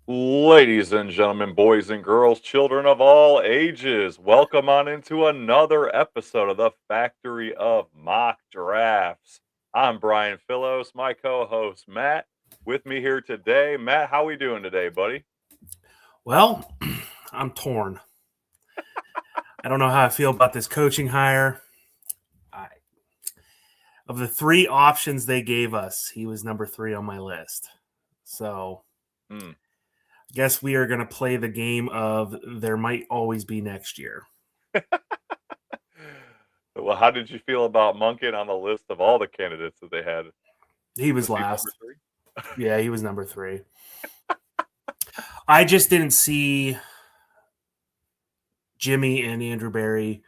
Ladies and gentlemen, boys and girls, children of all ages, welcome on into another episode of the Factory of Mock Drafts. I'm Brian Philos, my co-host Matt. With me here today, Matt. How we doing today, buddy? Well, I'm torn. I don't know how I feel about this coaching hire. I, of the three options they gave us, he was number three on my list. So Hmm. I guess we are going to play the game of there might always be next year. Well, how did you feel about Monken on the list of all the candidates that they had? He was Was he number last. three? Yeah, he was number three. I just didn't see Jimmy and Andrew Barry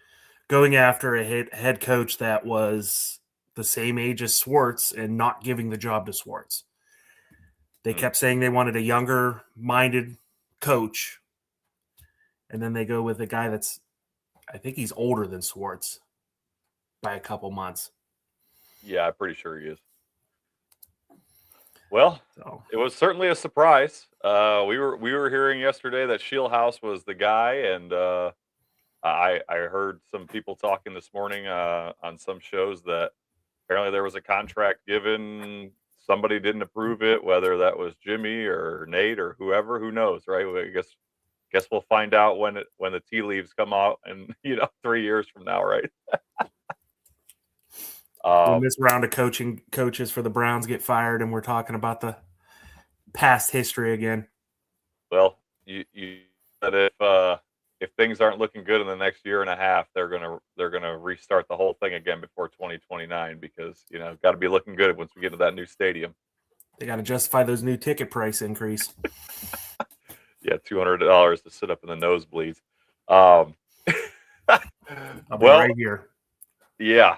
going after a head coach that was the same age as Swartz and not giving the job to Swartz. They Hmm. kept saying they wanted a younger minded coach. And then they go with a guy that's, I think he's older than Swartz by a couple months. Yeah, I'm pretty sure he is. Well, So it was certainly a surprise. We were hearing yesterday that Shieldhouse was the guy, and I heard some people talking this morning on some shows that apparently there was a contract given. Somebody didn't approve it, whether that was Jimmy or Nate or whoever. Who knows, right? I guess we'll find out when the tea leaves come out, and 3 years from now, right? when Um, this round of coaches for the Browns get fired and we're talking about the past history again. well, you said if things aren't looking good in the next year and a half, they're gonna restart the whole thing again before 2029 because got to be looking good once we get to that new stadium. They got to justify those new ticket price increase. Yeah, $200 to sit up in the nosebleeds. Um, I'll be well, right here. yeah,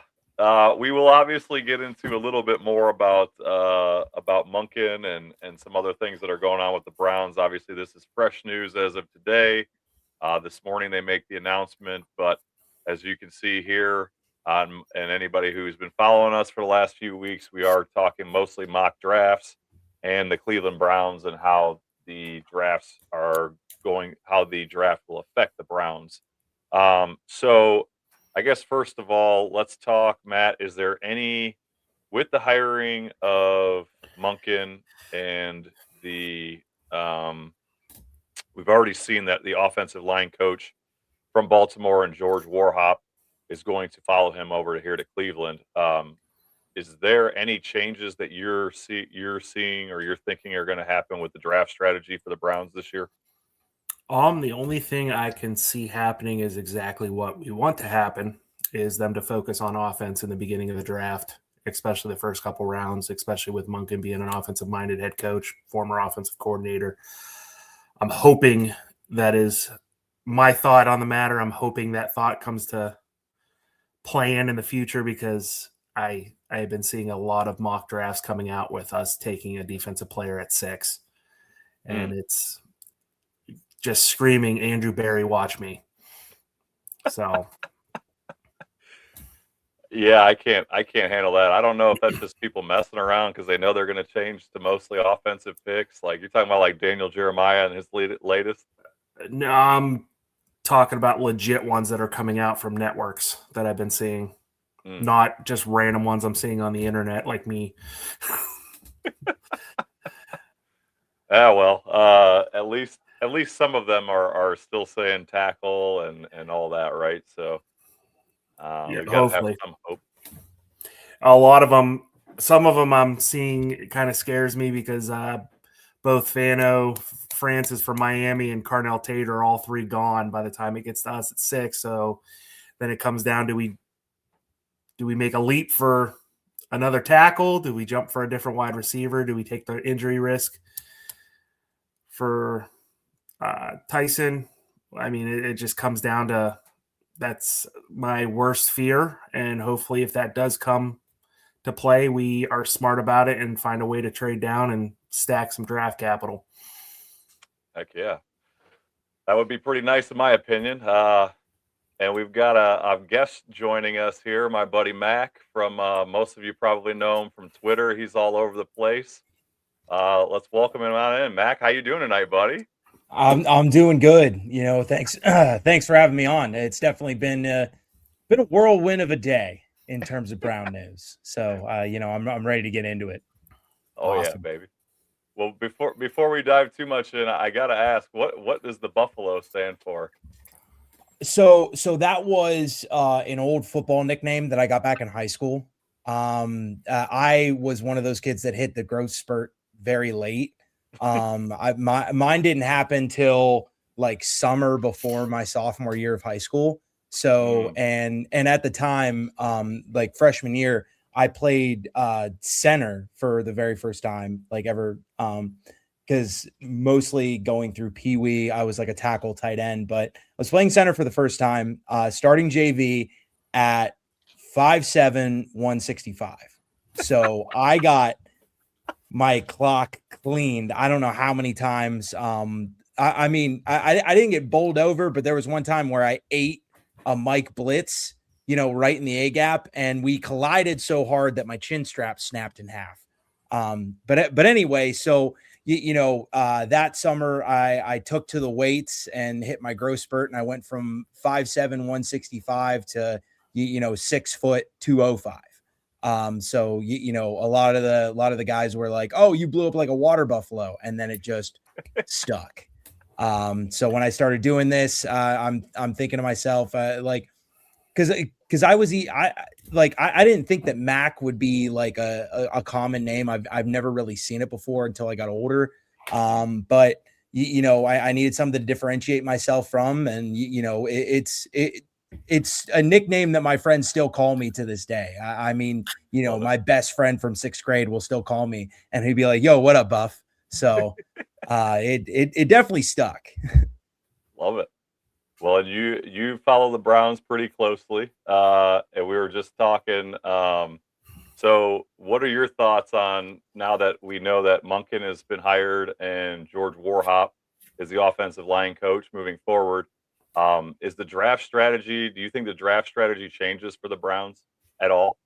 we will obviously get into a little bit more about Munkin and some other things that are going on with the Browns. Obviously, this is fresh news as of today. This morning they make the announcement, but as you can see here, and anybody who's been following us for the last few weeks, we are talking mostly mock drafts and the Cleveland Browns and how the drafts are going, how the draft will affect the Browns. So I guess first of all, let's talk, Matt. Is there any with the hiring of Munkin and the we've already seen that the offensive line coach from Baltimore and George Warhop is going to follow him over to here to Cleveland. Is there any changes that you're seeing or you're thinking are going to happen with the draft strategy for the Browns this year? The only thing I can see happening is exactly what we want to happen is them to focus on offense in the beginning of the draft, especially the first couple rounds, especially with Munkin being an offensive minded head coach, former offensive coordinator. I'm hoping that is my thought on the matter. I'm hoping that thought comes to plan in the future because I have been seeing a lot of mock drafts coming out with us taking a defensive player at 6, Mm. and it's just screaming Andrew Barry, watch me. So Yeah, I can't handle that. I don't know if that's just people messing around because they know they're going to change to mostly offensive picks. Like you're talking about, like Daniel Jeremiah and his latest. no, I'm talking about legit ones that are coming out from networks that I've been seeing, Mm. not just random ones I'm seeing on the internet like me. Yeah, well, at least some of them are still saying tackle and all that, right? So Yeah, we got to have hopefully. some hope. A lot of them, some of them I'm seeing, it kind of scares me because both Fano, Francis from Miami, and Carnell Tate are all three gone by the time it gets to us at 6. So then it comes down to do we make a leap for another tackle? Do we jump for a different wide receiver? Do we take the injury risk for Tyson? I mean, it just comes down to that's my worst fear. And hopefully, if that does come to play, we are smart about it and find a way to trade down and stack some draft capital. Heck yeah, that would be pretty nice in my opinion. And we've got a guest joining us here, my buddy Mac from most of you probably know him from Twitter. He's all over the place. Let's welcome him on in. Mac, how you doing tonight, buddy? I'm doing good. Thanks thanks for having me on. It's definitely been a whirlwind of a day in terms of Brown news. So I'm ready to get into it. Oh yeah, Awesome. baby. Well, before we dive too much in, I gotta ask, what does the Buffalo stand for? So that was an old football nickname that I got back in high school. I was one of those kids that hit the growth spurt very late. Mine didn't happen till like summer before my sophomore year of high school. So and at the time, like freshman year, I played center for the very first time, like ever. Because mostly going through Pee Wee, I was like a tackle tight end, but I was playing center for the first time, starting JV at 5'7", 165. So I got my clock cleaned. I don't know how many times. I mean, I didn't get bowled over, but there was one time where I ate a Mike Blitz, right in the A gap, and we collided so hard that my chin strap snapped in half. But anyway, so that summer I took to the weights and hit my growth spurt, and I went from 5'7", 165 to 6 foot 205. So a lot of the guys were like, "Oh, you blew up like a water buffalo," and then it just stuck. So when I started doing this, I'm thinking to myself, because I didn't think that Mac would be like a common name. I've never really seen it before until I got older. But I needed something to differentiate myself from, and it's a nickname that my friends still call me to this day. I mean, my best friend from 6th grade will still call me, and he'd be like, "Yo, what up, Buff?" So it definitely stuck. Love it. Well, and you follow the Browns pretty closely, and we were just talking. So, what are your thoughts on now that we know that Monken has been hired and George Warhop is the offensive line coach moving forward? Is the draft strategy? Do you think the draft strategy changes for the Browns at all?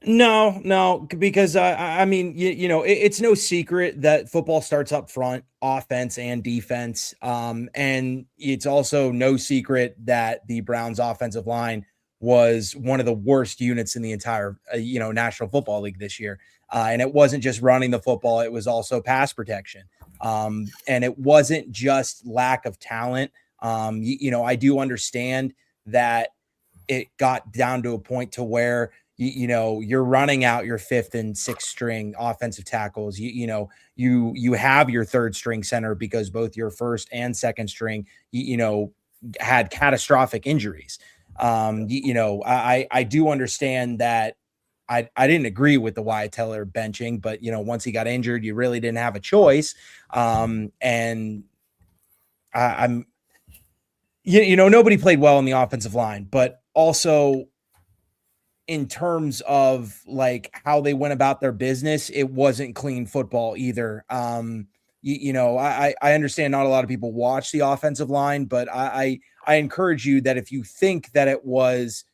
No, because I mean, it's no secret that football starts up front, offense and defense. And it's also no secret that the Browns offensive line was one of the worst units in the entire, National Football League this year. And it wasn't just running the football, it was also pass protection. And it wasn't just lack of talent. I do understand that it got down to a point to where you're running out your 5th and 6th string offensive tackles. You have your 3rd string center because both your 1st and 2nd string had catastrophic injuries. I do understand that. I didn't agree with the Wyatt Teller benching, but once he got injured, you really didn't have a choice. And I'm nobody played well in the offensive line, but also in terms of like how they went about their business, it wasn't clean football either. I understand not a lot of people watch the offensive line, but I encourage you that if you think that it was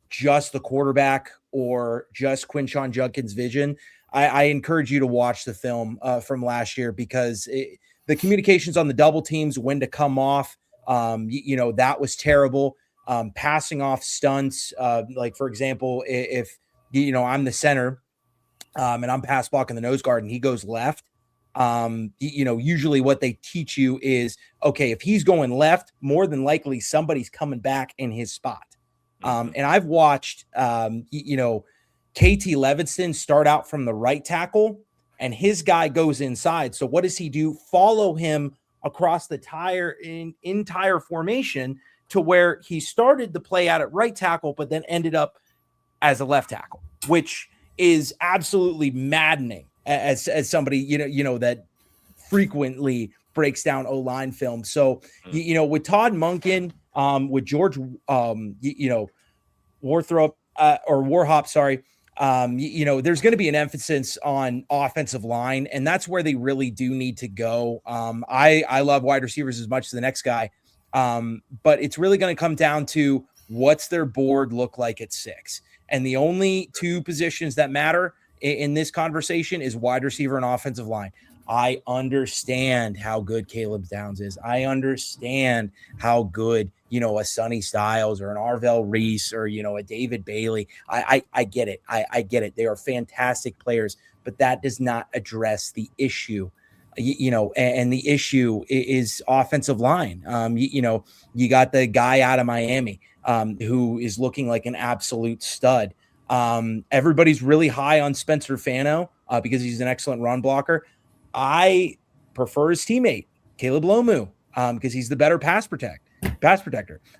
just the quarterback or just Quinshon Judkins' vision, I encourage you to watch the film from last year, because the communications on the double teams, when to come off, that was terrible. Passing off stunts, like for example, if I'm the center and I'm pass blocking the nose guard and he goes left, usually what they teach you is, okay, if he's going left, more than likely somebody's coming back in his spot. And I've watched KT Levinston start out from the right tackle and his guy goes inside. So what does he do? Follow him across the entire formation to where he started the play out at right tackle, but then ended up as a left tackle, which is absolutely maddening as somebody, that frequently breaks down O-line film. So, with Todd Monken, with George, Warhop, sorry. There's going to be an emphasis on offensive line, and that's where they really do need to go. I love wide receivers as much as the next guy. But it's really going to come down to what's their board look like at 6. And the only 2 positions that matter in this conversation is wide receiver and offensive line. I understand how good Caleb Downs is. I understand how good, a Sonny Styles or an Arvell Reese or, a David Bailey. I get it. I get it. They are fantastic players, but that does not address the issue. And the issue is offensive line. You got the guy out of Miami who is looking like an absolute stud. Everybody's really high on Spencer Fano because he's an excellent run blocker. I prefer his teammate, Caleb Lomu, because he's the better pass protector.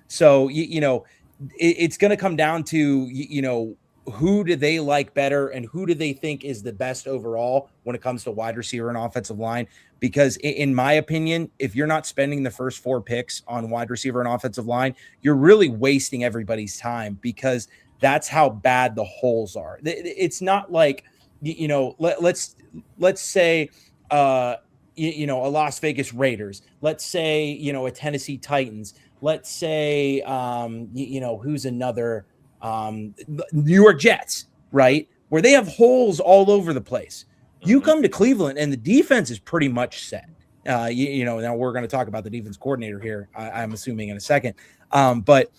So, it's going to come down to, who do they like better and who do they think is the best overall when it comes to wide receiver and offensive line? Because in my opinion, if you're not spending the first 4 picks on wide receiver and offensive line, you're really wasting everybody's time because that's how bad the holes are. It's not like, let's say, a Las Vegas Raiders, let's say, a Tennessee Titans, let's say, who's another, New York Jets, right? Where they have holes all over the place. You come to Cleveland and the defense is pretty much set. Now we're going to talk about the defense coordinator here, I'm assuming in a second. But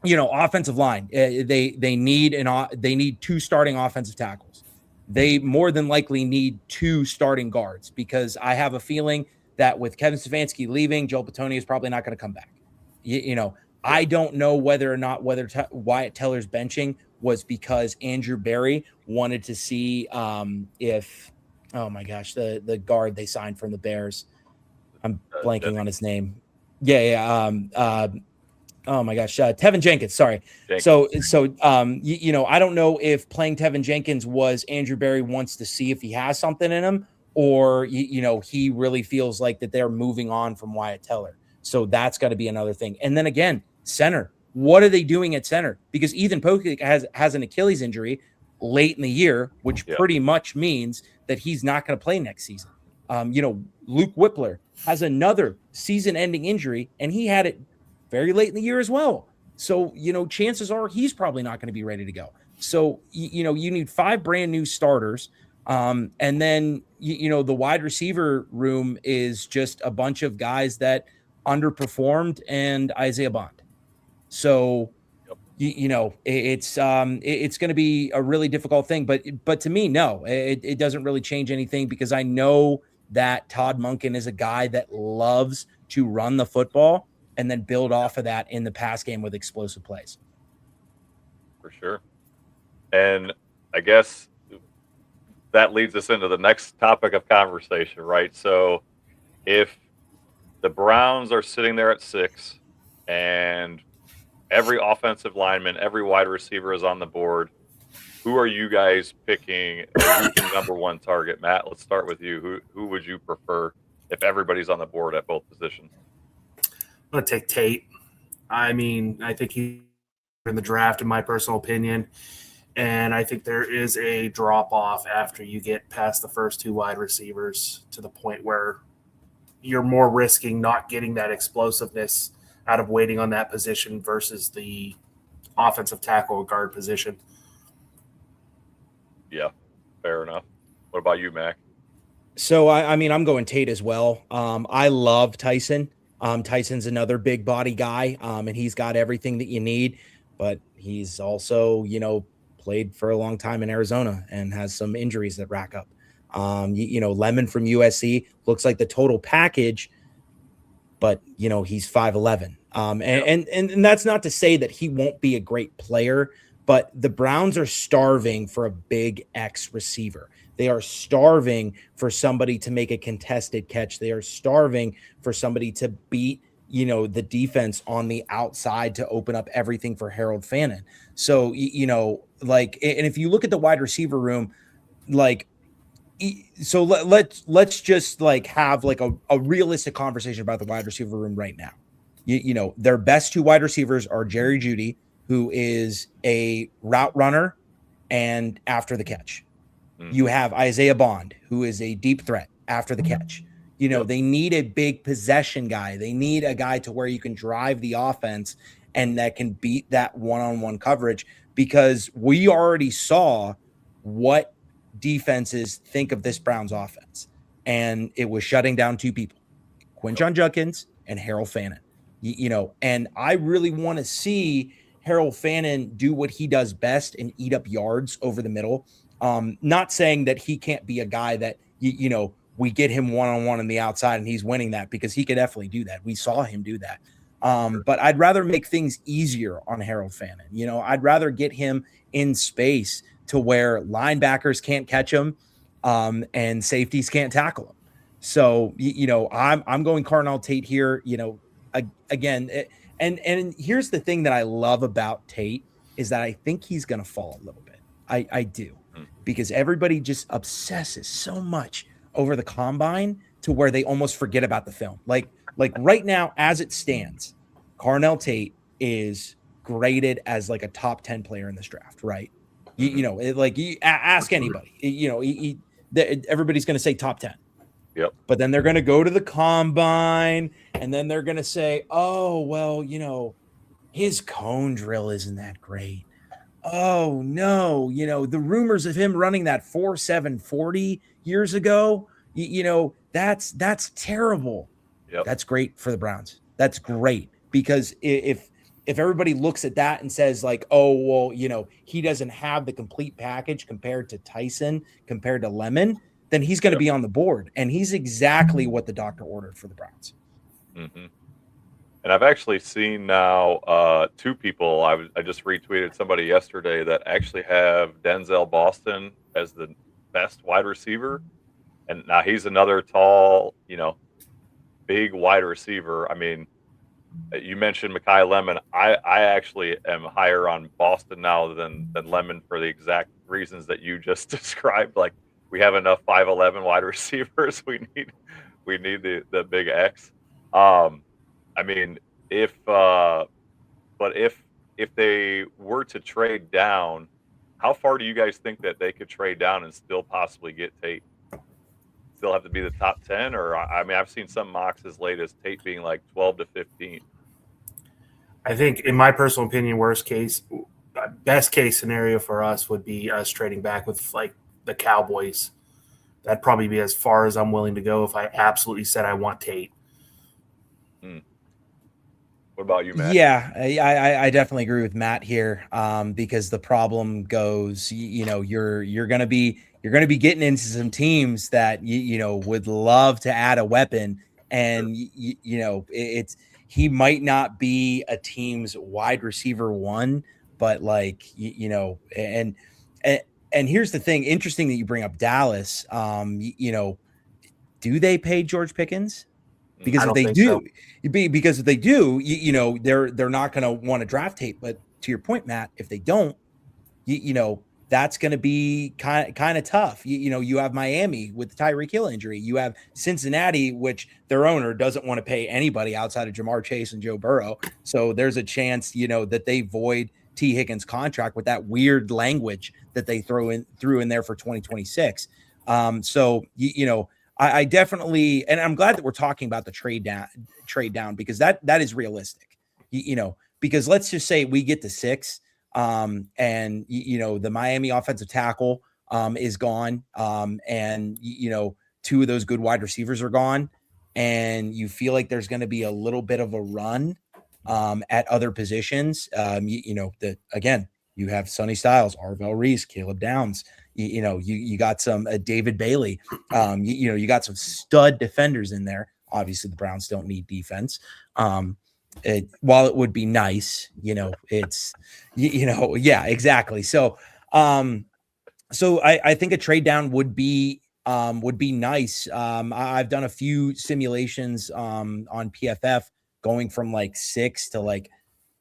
offensive line, they need 2 starting offensive tackles. They more than likely need 2 starting guards because I have a feeling that with Kevin Stefanski leaving, Joel Bitonio is probably not going to come back. I don't know whether or not Wyatt Teller's benching was because Andrew Berry wanted to see if, oh my gosh, the guard they signed from the Bears. I'm blanking on his name. Yeah. Oh my gosh, Tevin Jenkins. Sorry. Jenkins. So I don't know if playing Tevin Jenkins was Andrew Berry wants to see if he has something in him, or he really feels like that they're moving on from Wyatt Teller. So that's got to be another thing. And then again, center. What are they doing at center? Because Ethan Pokic has an Achilles injury late in the year, which pretty much means that he's not going to play next season. Luke Whippler has another season-ending injury, and he had it very late in the year as well. So, chances are he's probably not going to be ready to go. So, you need 5 brand new starters. And then, the wide receiver room is just a bunch of guys that underperformed and Isaiah Bond. So, it's going to be a really difficult thing. But to me, no, it doesn't really change anything because I know that Todd Monken is a guy that loves to run the football and then build off of that in the pass game with explosive plays. For sure. And I guess that leads us into the next topic of conversation, right? So if the Browns are sitting there at 6 and every offensive lineman, every wide receiver is on the board, who are you guys picking? Who's the number 1 target? Matt, let's start with you. Who would you prefer if everybody's on the board at both positions? I'm going to take Tate. I think he's in the draft, in my personal opinion. And I think there is a drop-off after you get past the first 2 wide receivers to the point where you're more risking not getting that explosiveness out of waiting on that position versus the offensive tackle or guard position. Yeah, fair enough. What about you, Mac? So, I'm going Tate as well. I love Tyson. Tyson's another big body guy, and he's got everything that you need, but he's also, played for a long time in Arizona and has some injuries that rack up. Lemon from USC looks like the total package, but he's 5'11". And that's not to say that he won't be a great player, but the Browns are starving for a big X receiver. They are starving for somebody to make a contested catch. They are starving for somebody to beat, the defense on the outside to open up everything for Harold Fannin. So, and if you look at the wide receiver room, so let's just have a realistic conversation about the wide receiver room right now. Their best 2 wide receivers are Jerry Jeudy, who is a route runner and after the catch. You have Isaiah Bond, who is a deep threat after the catch. They need a big possession guy. They need a guy to where you can drive the offense and that can beat that one-on-one coverage, because we already saw what defenses think of this Browns offense, and it was shutting down two people, Quinshon Judkins and Harold Fannin. And I really want to see Harold Fannin do what he does best and eat up yards over the middle. Not saying that he can't be a guy that, we get him one-on-one on the outside and he's winning that, because he could definitely do that. We saw him do that. But I'd rather make things easier on Harold Fannin. I'd rather get him in space to where linebackers can't catch him and safeties can't tackle him. So, I'm going Carnell Tate here, again. And here's the thing that I love about Tate is that I think he's going to fall a little bit. I do, because everybody just obsesses so much over the combine to where they almost forget about the film. Like right now, as it stands, Carnell Tate is graded as like a top 10 player in this draft, right? Ask anybody, everybody's going to say top 10. Yep. But then they're going to go to the combine and then they're going to say, oh, well, his cone drill isn't that great. Oh, no. The rumors of him running that 4.740 years ago, that's terrible. Yep. That's great for the Browns. That's great, because if everybody looks at that and says like, oh, well, he doesn't have the complete package compared to Tyson, compared to Lemon, then he's going to be on the board. And he's exactly what the doctor ordered for the Browns. Mm-hmm. And I've actually seen now two people. I just retweeted somebody yesterday that actually have Denzel Boston as the best wide receiver. And now he's another tall, big wide receiver. I mean, you mentioned Mekhi Lemon. I actually am higher on Boston now than Lemon, for the exact reasons that you just described. Like, we have enough 5'11" wide receivers. We need the big X. I mean, if they were to trade down, how far do you guys think that they could trade down and still possibly get Tate? Still have to be the top 10, or I mean, I've seen some mocks as late as Tate being like 12 to 15. I think, in my personal opinion, best case scenario for us would be us trading back with like the Cowboys. That'd probably be as far as I'm willing to go if I absolutely said I want Tate. What about you, Matt? Yeah, I definitely agree with Matt here, because the problem goes, you're going to be getting into some teams that would love to add a weapon, and he might not be a team's wide receiver one, but like and here's the thing. Interesting that you bring up Dallas. Do they pay George Pickens? Because if they do, they're not going to want to draft Tate. But to your point, Matt, if they don't, that's going to be kind of tough. You have Miami with the Tyreek Hill injury. You have Cincinnati, which their owner doesn't want to pay anybody outside of Jamar Chase and Joe Burrow. So there's a chance, that they void T. Higgins' contract with that weird language that they threw in there for 2026. I definitely, and I'm glad that we're talking about the trade down, because that is realistic, because let's just say we get to 6, and the Miami offensive tackle is gone, and 2 of those good wide receivers are gone, and you feel like there's going to be a little bit of a run at other positions. Again, you have Sonny Styles, Arvell Reese, Caleb Downs. You got some David Bailey. You got some stud defenders in there. Obviously, the Browns don't need defense. While it would be nice, it's yeah, exactly. So, I think a trade down would be nice. I've done a few simulations on PFF going from like 6 to like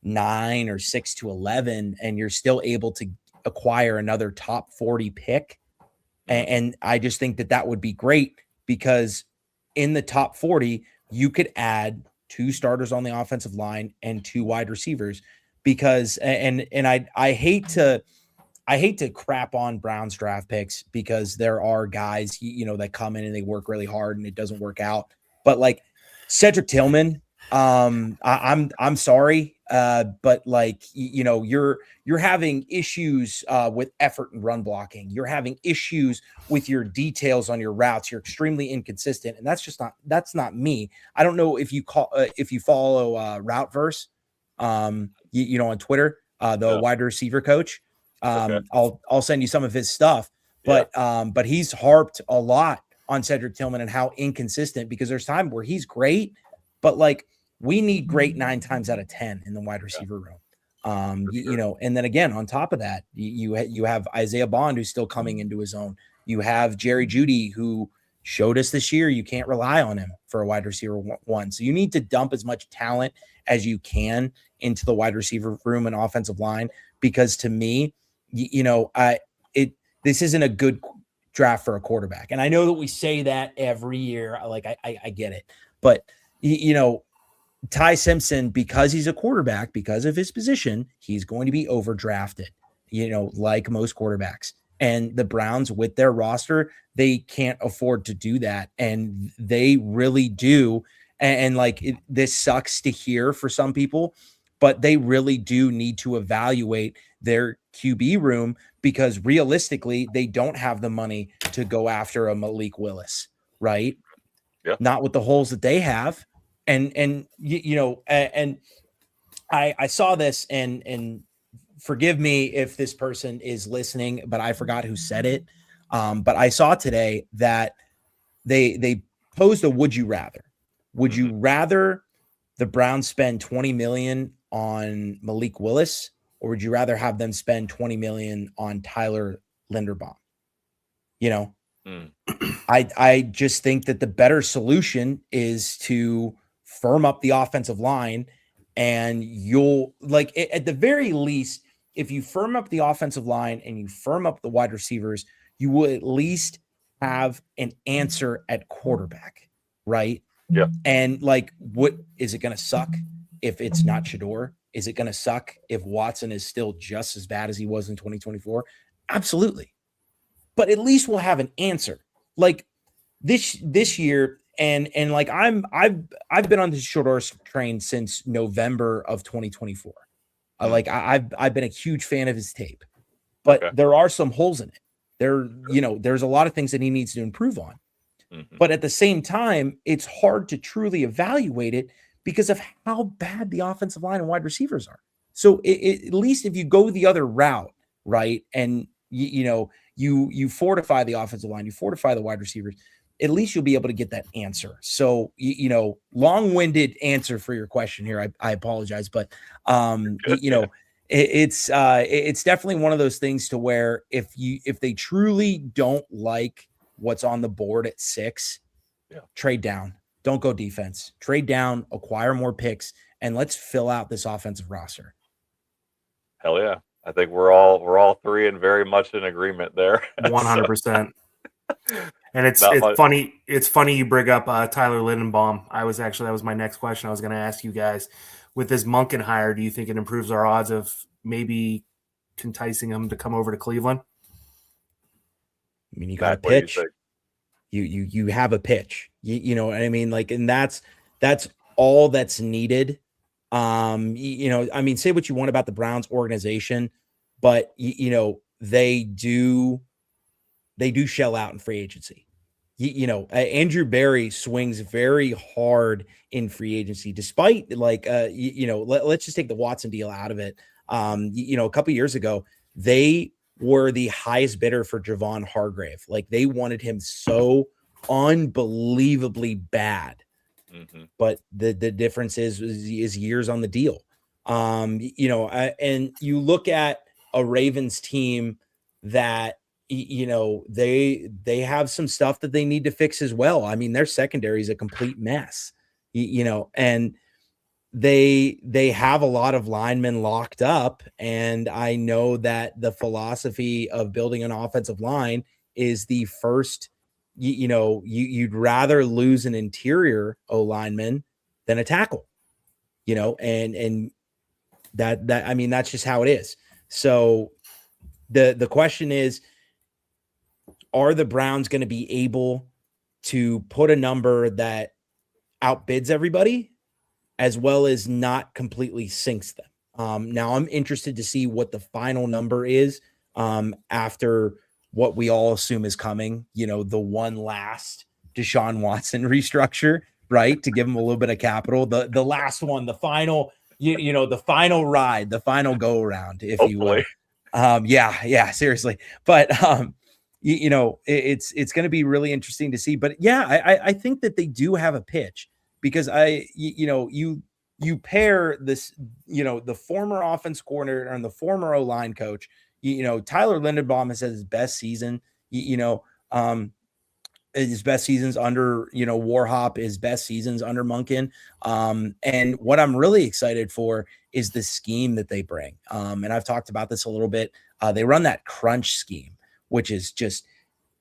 9 or 6 to 11, and you're still able to acquire another top 40 pick. And I just think that would be great, because in the top 40, you could add 2 starters on the offensive line and 2 wide receivers, because, and I hate to crap on Browns draft picks, because there are guys, that come in and they work really hard and it doesn't work out. But like Cedric Tillman I'm sorry, but like you're having issues with effort and run blocking. You're having issues with your details on your routes. You're extremely inconsistent, and that's not me. I don't know if if you follow Routeverse, on Twitter, the wide receiver coach. Okay. I'll send you some of his stuff, Yeah. but he's harped a lot on Cedric Tillman and how inconsistent, because there's time where he's great, but like we need great 9 times out of 10 in the wide receiver room. And then again, on top of that, you have Isaiah Bond, who's still coming into his own. You have Jerry Jeudy, who showed us this year you can't rely on him for a wide receiver one. So you need to dump as much talent as you can into the wide receiver room and offensive line, because to me, this isn't a good draft for a quarterback. And I know that we say that every year. Like I get it, but Ty Simpson, because he's a quarterback, because of his position, he's going to be overdrafted, like most quarterbacks. And the Browns, with their roster, they can't afford to do that. And they really do. And this sucks to hear for some people, but they really do need to evaluate their QB room, because realistically, they don't have the money to go after a Malik Willis, right? Yeah. Not with the holes that they have. And I saw this, and forgive me if this person is listening, but I forgot who said it. But I saw today that they posed a would you rather. Would you rather the Browns spend $20 million on Malik Willis, or would you rather have them spend $20 million on Tyler Linderbaum? I just think that the better solution is to firm up the offensive line, and you'll at the very least, if you firm up the offensive line and you firm up the wide receivers, you will at least have an answer at quarterback, right? Yeah. And what is it going to suck if it's not Shador? Is it going to suck if Watson is still just as bad as he was in 2024? Absolutely. But at least we'll have an answer. Like this year, and I've been on the Shador train since November of 2024. I've been a huge fan of his tape, but there are some holes in it. There's a lot of things that he needs to improve on. But at the same time, it's hard to truly evaluate it because of how bad the offensive line and wide receivers are. So at least if you go the other route, right, and you fortify the offensive line, you fortify the wide receivers, at least you'll be able to get that answer. So, long-winded answer for your question here. I apologize, but it's definitely one of those things to where if they truly don't like what's on the board at 6, trade down. Don't go defense. Trade down, acquire more picks, and let's fill out this offensive roster. Hell yeah. I think we're all three in very much in agreement there. 100%. And it's funny. It's funny you bring up Tyler Linderbaum. That was my next question. I was going to ask you guys, with this Monken hire, do you think it improves our odds of maybe enticing him to come over to Cleveland? I mean, you got a pitch. You have a pitch. You know what I mean? And that's all that's needed. I mean, say what you want about the Browns organization, but they do shell out in free agency. Andrew Berry swings very hard in free agency, despite let's just take the Watson deal out of it. A couple years ago, they were the highest bidder for Javon Hargrave. They wanted him so unbelievably bad. But the difference is years on the deal. And you look at a Ravens team that they have some stuff that they need to fix as well. I mean, their secondary is a complete mess. And they have a lot of linemen locked up, and I know that the philosophy of building an offensive line is the first. You'd rather lose an interior O lineman than a tackle, and that I mean, that's just how it is. So the question is, are the Browns going to be able to put a number that outbids everybody as well as not completely sinks them. Now I'm interested to see what the final number is after what we all assume is coming, the one last Deshaun Watson restructure, right? To give him a little bit of capital. The last one, the final, the final ride, the final go around, if you will. Yeah, seriously. But it's going to be really interesting to see. But yeah, I think that they do have a pitch, because you pair this, the former offense coordinator and the former O-line coach. Tyler Linderbaum has had his best season. His best seasons under Warhop, his best seasons under Monken. And what I'm really excited for is the scheme that they bring. And I've talked about this a little bit. They run that crunch scheme, which is just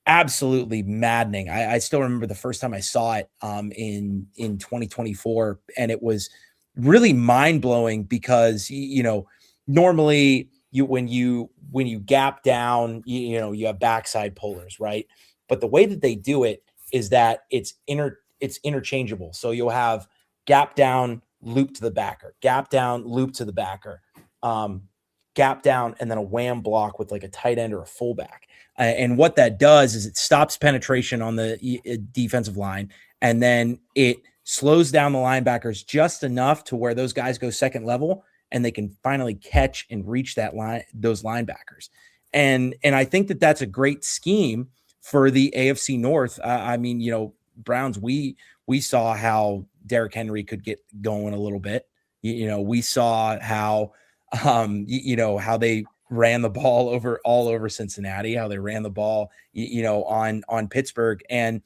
absolutely maddening. I still remember the first time I saw it in 2024, and it was really mind-blowing because normally when you gap down, you have backside pullers, right? But the way that they do it is that it's interchangeable. So you'll have gap down, loop to the backer, gap down, loop to the backer, gap down, and then a wham block with like a tight end or a fullback. And what that does is it stops penetration on the defensive line, and then it slows down the linebackers just enough to where those guys go second level and they can finally catch and reach those linebackers. And I think that that's a great scheme for the AFC North. Browns, we saw how Derrick Henry could get going a little bit. We saw how, how they ran the ball all over Cincinnati, how they ran the ball, on Pittsburgh. And,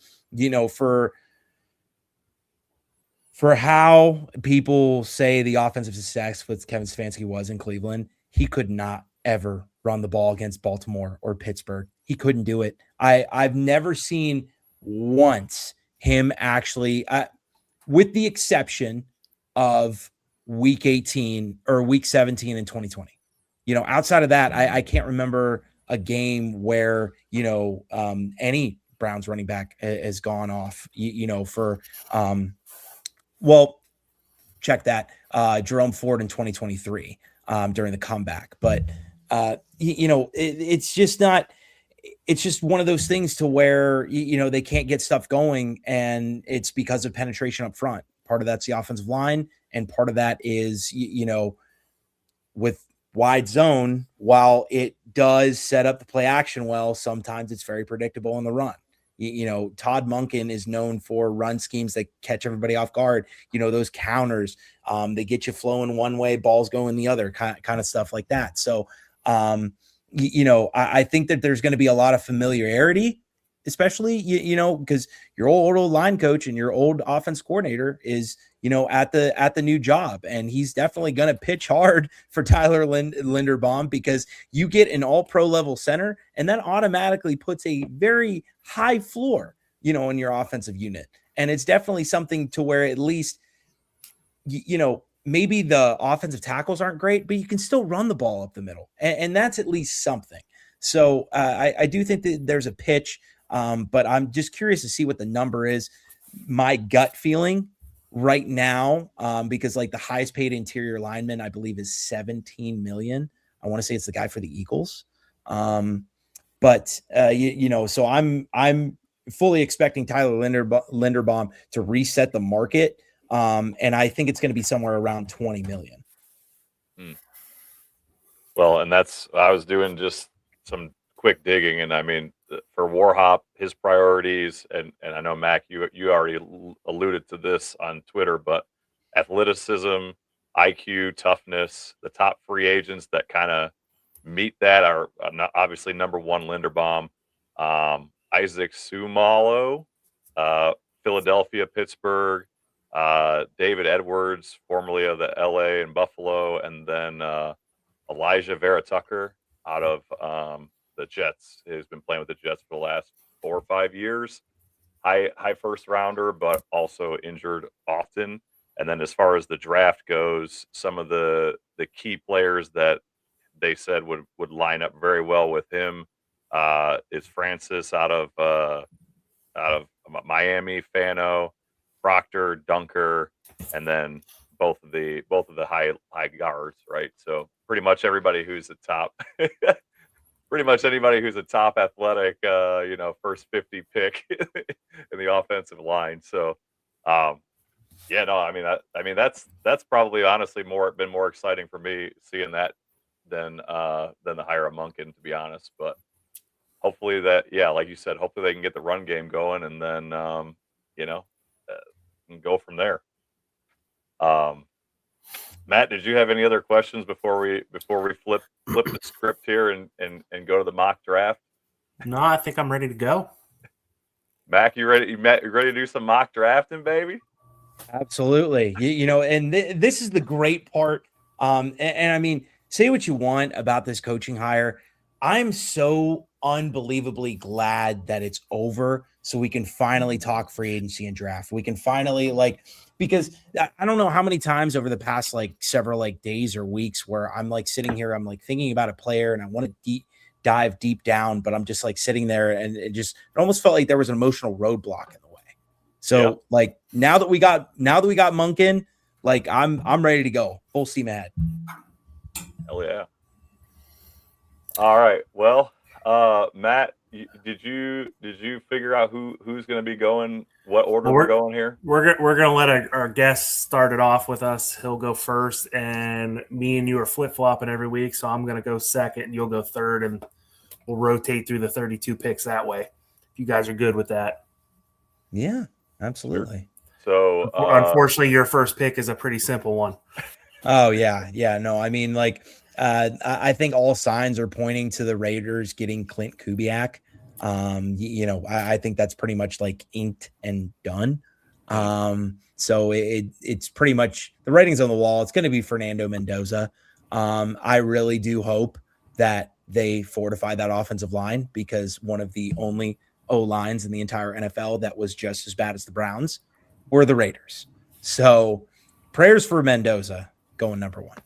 for how people say the offensive success with Kevin Stefanski was in Cleveland, he could not ever run the ball against Baltimore or Pittsburgh. He couldn't do it. I've never seen once him actually, with the exception of week 18 or week 17 in 2020. Outside of that, I can't remember a game where, any Browns running back has gone off, check that, Jerome Ford in 2023 during the comeback. But, it's just not, it's just one of those things to where, they can't get stuff going, and it's because of penetration up front. Part of that's the offensive line, and part of that is, with wide zone, while it does set up the play action well, sometimes it's very predictable in the run. Todd Monken is known for run schemes that catch everybody off guard. Those counters, they get you flowing one way, balls going the other, kind of stuff like that. So, I think that there's going to be a lot of familiarity, especially, because your old line coach and your old offense coordinator is, at the new job. And he's definitely going to pitch hard for Tyler Linderbaum, because you get an all-pro level center, and that automatically puts a very high floor, in your offensive unit. And it's definitely something to where at least, maybe the offensive tackles aren't great, but you can still run the ball up the middle. And that's at least something. So I do think that there's a pitch, but I'm just curious to see what the number is. My gut feeling right now, because like the highest paid interior lineman, I believe, is 17 million. I want to say it's the guy for the Eagles. So I'm fully expecting Tyler Linderbaum to reset the market. And I think it's going to be somewhere around 20 million. Well, and I was doing just some quick digging, and I mean, for Warhop, his priorities, and I know, Mac, you already alluded to this on Twitter, but athleticism, IQ, toughness, the top free agents that kind of meet that are obviously number one, Linderbaum, Isaac Sumalo, Philadelphia, Pittsburgh, David Edwards, formerly of the LA and Buffalo, and then Elijah Vera Tucker out of the Jets. He's been playing with the Jets for the last 4 or 5 years. High first rounder, but also injured often. And then as far as the draft goes, some of the key players that they said would line up very well with him is Francis out of Miami, Fano, Proctor, Dunker, and then both of the high guards, right? So pretty much everybody who's a top, pretty much anybody who's a top athletic, first 50 pick in the offensive line. So, yeah, no, I mean that's probably honestly been more exciting for me seeing that than the hire of Monken, to be honest. But hopefully like you said, hopefully they can get the run game going, and then you know, and go from there. Matt, did you have any other questions before we flip the script here and go to the mock draft? No, I think I'm ready to go. Mac, you ready? You ready to do some mock drafting, baby? Absolutely. And this is the great part. And I mean, say what you want about this coaching hire. I'm so unbelievably glad that it's over so we can finally talk free agency and draft. We can finally because I don't know how many times over the past several days or weeks where I'm sitting here, I'm thinking about a player and I want to dive deep down, but I'm just sitting there and it almost felt like there was an emotional roadblock in the way. So now that we got Monken, I'm ready to go full steam ahead. Hell yeah. All right. Well, Matt, did you figure out who's going to be going, what order we're going here? We're going to let our guest start it off with us. He'll go first, and me and you are flip-flopping every week, so I'm going to go second, and you'll go third, and we'll rotate through the 32 picks that way. If you guys are good with that. Yeah, absolutely. So unfortunately, your first pick is a pretty simple one. Oh, yeah. Yeah, no, I mean, I think all signs are pointing to the Raiders getting Clint Kubiak. I think that's pretty much inked and done. So it's pretty much the writing's on the wall. It's going to be Fernando Mendoza. I really do hope that they fortify that offensive line, because one of the only O-lines in the entire NFL that was just as bad as the Browns were the Raiders. So prayers for Mendoza going number one.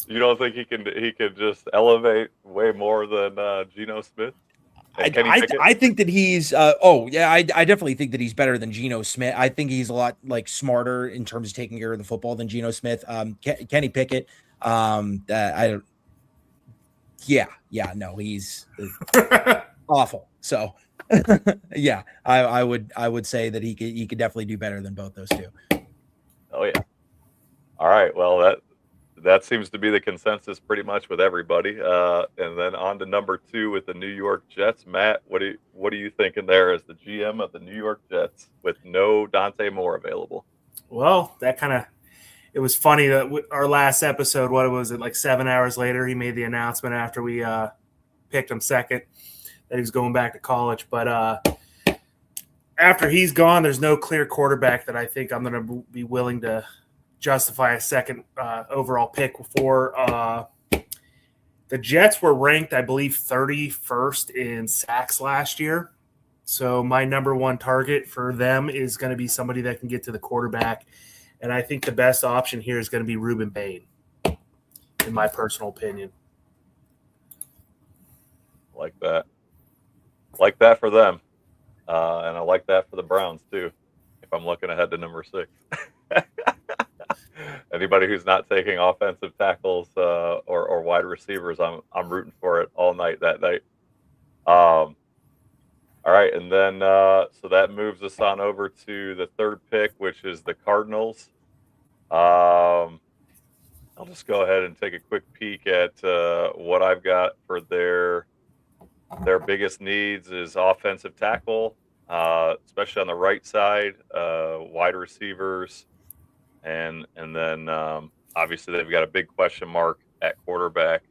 You don't think he can just elevate way more than Geno Smith? I think that he's I definitely think that he's better than Geno Smith. I think he's a lot smarter in terms of taking care of the football than Geno Smith. Kenny Pickett, he's awful. So yeah, I would say that he could definitely do better than both those two. Oh yeah. All right. Well, that seems to be the consensus pretty much with everybody. And then on to number 2 with the New York Jets. Matt, what are you thinking there as the GM of the New York Jets with no Dante Moore available? Well, it was funny that our last episode, what was it, 7 hours later, he made the announcement after we picked him second that he was going back to college. But after he's gone, there's no clear quarterback that I think I'm going to be willing to justify a second overall pick for. The Jets were ranked, I believe, 31st in sacks last year. So my number one target for them is going to be somebody that can get to the quarterback. And I think the best option here is going to be Ruben Bain, in my personal opinion. Like that. Like that for them. And I like that for the Browns too, if I'm looking ahead to number 6. Anybody who's not taking offensive tackles or wide receivers, I'm rooting for it all night that night. All right, and then so that moves us on over to the 3rd pick, which is the Cardinals. I'll just go ahead and take a quick peek at what I've got for their biggest needs is offensive tackle, especially on the right side, wide receivers. And then obviously they've got a big question mark at quarterback.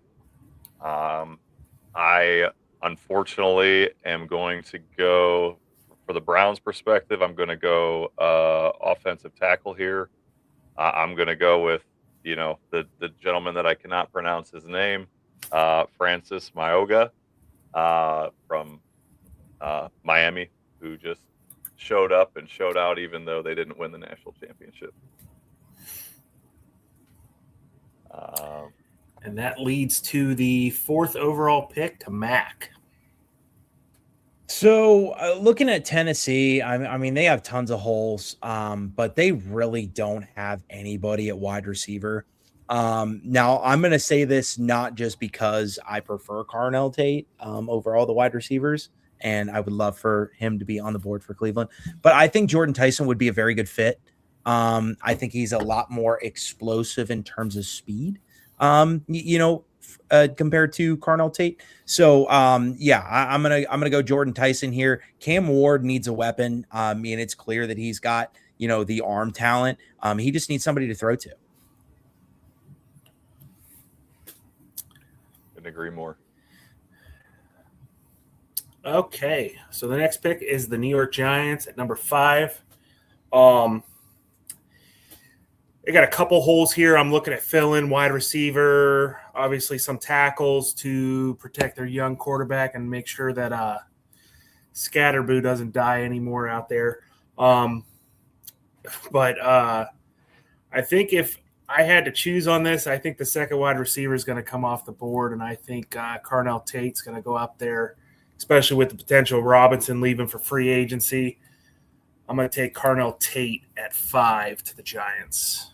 I unfortunately am going to go, for the Browns perspective, I'm going to go offensive tackle here. I'm going to go with, the gentleman that I cannot pronounce his name, Francis Maioga from Miami, who just showed up and showed out even though they didn't win the national championship. And that leads to the 4th overall pick to Mac. So looking at Tennessee, I mean, they have tons of holes, but they really don't have anybody at wide receiver. Now, I'm going to say this not just because I prefer Carnell Tate over all the wide receivers, and I would love for him to be on the board for Cleveland, but I think Jordan Tyson would be a very good fit. I think he's a lot more explosive in terms of speed, compared to Carnell Tate. So yeah, I'm gonna go Jordan Tyson here. Cam Ward needs a weapon. And it's clear that he's got the arm talent. He just needs somebody to throw to. Couldn't agree more. Okay, so the next pick is the New York Giants at number 5. They got a couple holes here. I'm looking at fill-in wide receiver, obviously some tackles to protect their young quarterback and make sure that Scatterboo doesn't die anymore out there. But I think if I had to choose on this, I think the second wide receiver is going to come off the board, and I think Carnell Tate's going to go up there, especially with the potential of Robinson leaving for free agency. I'm going to take Carnell Tate at 5 to the Giants.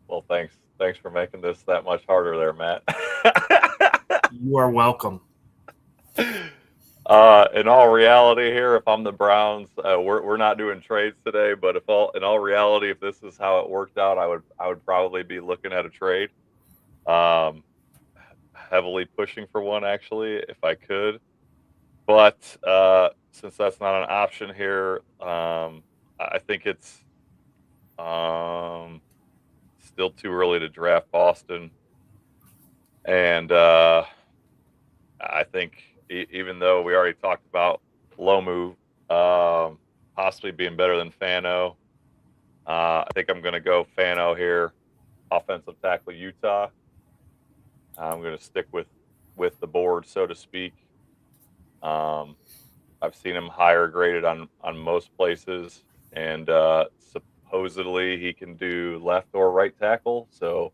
Well, thanks for making this that much harder there, Matt. You are welcome. In all reality here, if I'm the Browns, we're not doing trades today, but in all reality, if this is how it worked out, I would probably be looking at a trade. Heavily pushing for one, actually, if I could. But since that's not an option here, I think it's still too early to draft Boston. And I think even though we already talked about Lomu possibly being better than Fano, I think I'm going to go Fano here, offensive tackle Utah. I'm going to stick with the board, so to speak. I've seen him higher graded on most places, and supposedly he can do left or right tackle. So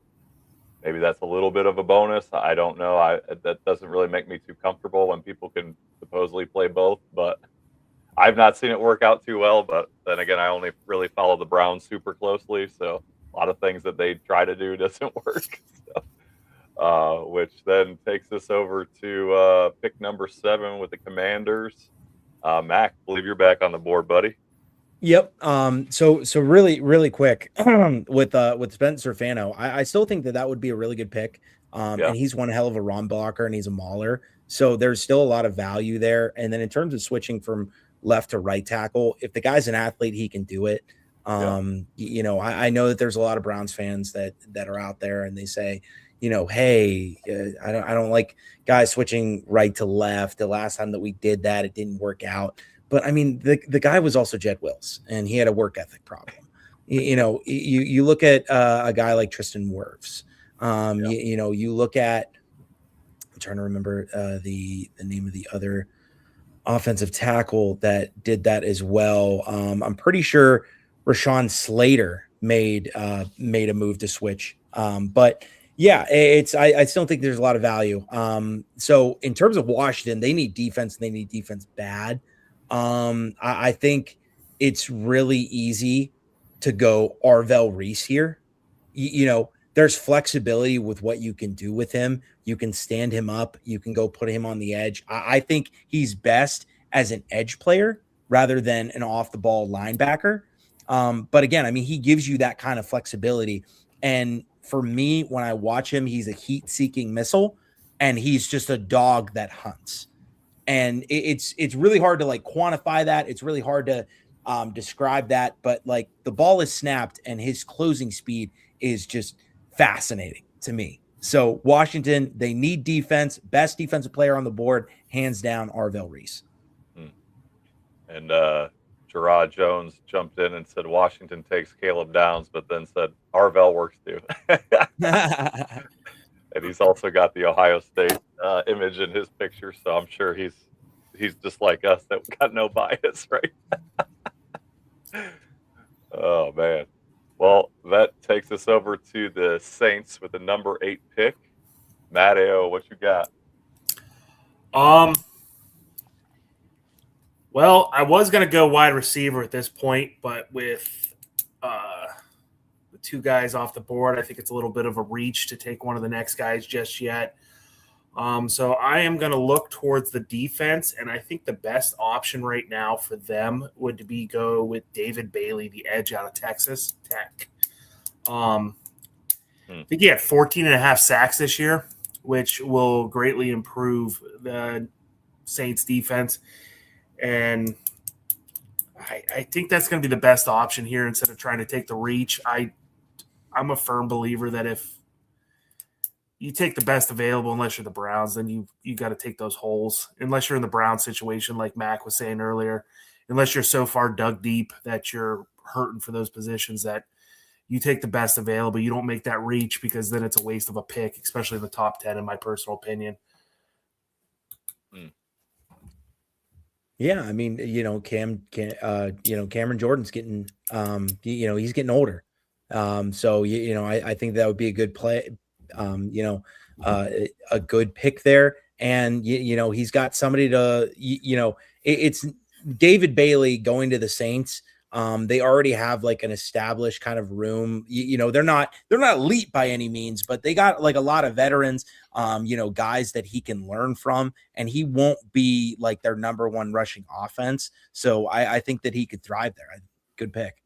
maybe that's a little bit of a bonus. I don't know. That doesn't really make me too comfortable when people can supposedly play both, but I've not seen it work out too well. But then again, I only really follow the Browns super closely, so a lot of things that they try to do doesn't work. So, which then takes us over to pick number 7 with the Commanders. Mac, I believe you're back on the board, buddy. Yep. So really quick with Spencer Fano, I still think that would be a really good pick. And he's one hell of a run blocker and he's a mauler. So there's still a lot of value there. And then in terms of switching from left to right tackle, if the guy's an athlete, he can do it. I know that there's a lot of Browns fans that are out there and they say, hey, I don't like guys switching right to left. The last time that we did that, it didn't work out. But I mean, the guy was also Jed Wills, and he had a work ethic problem. You look at a guy like Tristan Wirfs. You look at. I'm trying to remember the name of the other offensive tackle that did that as well. I'm pretty sure Rashawn Slater made a move to switch. But yeah, I still think there's a lot of value. So in terms of Washington, they need defense. And they need defense bad. I think it's really easy to go Arvell Reese here. There's flexibility with what you can do with him. You can stand him up. You can go put him on the edge. I think he's best as an edge player rather than an off the ball linebacker. But again, I mean, he gives you that kind of flexibility. And for me, when I watch him, he's a heat seeking missile and he's just a dog that hunts. And it's really hard to quantify that. It's really hard to describe that. But the ball is snapped and his closing speed is just fascinating to me. So Washington, they need defense. Best defensive player on the board, hands down, Arvell Reese. And Gerard Jones jumped in and said Washington takes Caleb Downs, but then said Arvell works too. And he's also got the Ohio State image in his picture, so I'm sure he's just like us, that got no bias, right? Oh man. Well, that takes us over to the Saints with the number 8 pick. Matteo, what you got? Well, I was going to go wide receiver at this point, but with the two guys off the board, I think it's a little bit of a reach to take one of the next guys just yet. So I am going to look towards the defense, and I think the best option right now for them would be go with David Bailey, the edge out of Texas Tech. I think he had 14 and a half sacks this year, which will greatly improve the Saints defense. And I think that's going to be the best option here instead of trying to take the reach. I'm a firm believer that if you take the best available, unless you're the Browns, then you got to take those holes. Unless you're in the Brown situation, like Mac was saying earlier, unless you're so far dug deep that you're hurting for those positions, that you take the best available. You don't make that reach, because then it's a waste of a pick, especially in the top 10, in my personal opinion. Yeah, I mean, Cameron Jordan's getting, he's getting older. So I think that would be a good play, a good pick there. And he's got somebody to, it's David Bailey going to the Saints. They already have like an established kind of room. They're not elite by any means, but they got like a lot of veterans, guys that he can learn from, and he won't be like their number one rushing offense. So I think that he could thrive there. Good pick.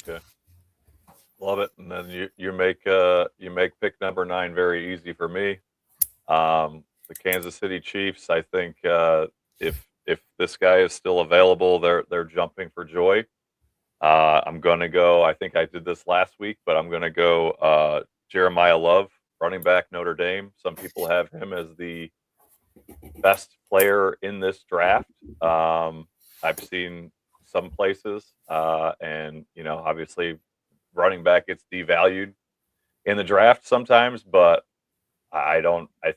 Okay. Love it. And then you make pick number 9 very easy for me. The Kansas City Chiefs. I think if this guy is still available, they're jumping for joy. I'm gonna go. I think I did this last week, but I'm gonna go Jeremiah Love, running back, Notre Dame. Some people have him as the best player in this draft. I've seen some places, and obviously, running back gets devalued in the draft sometimes, but I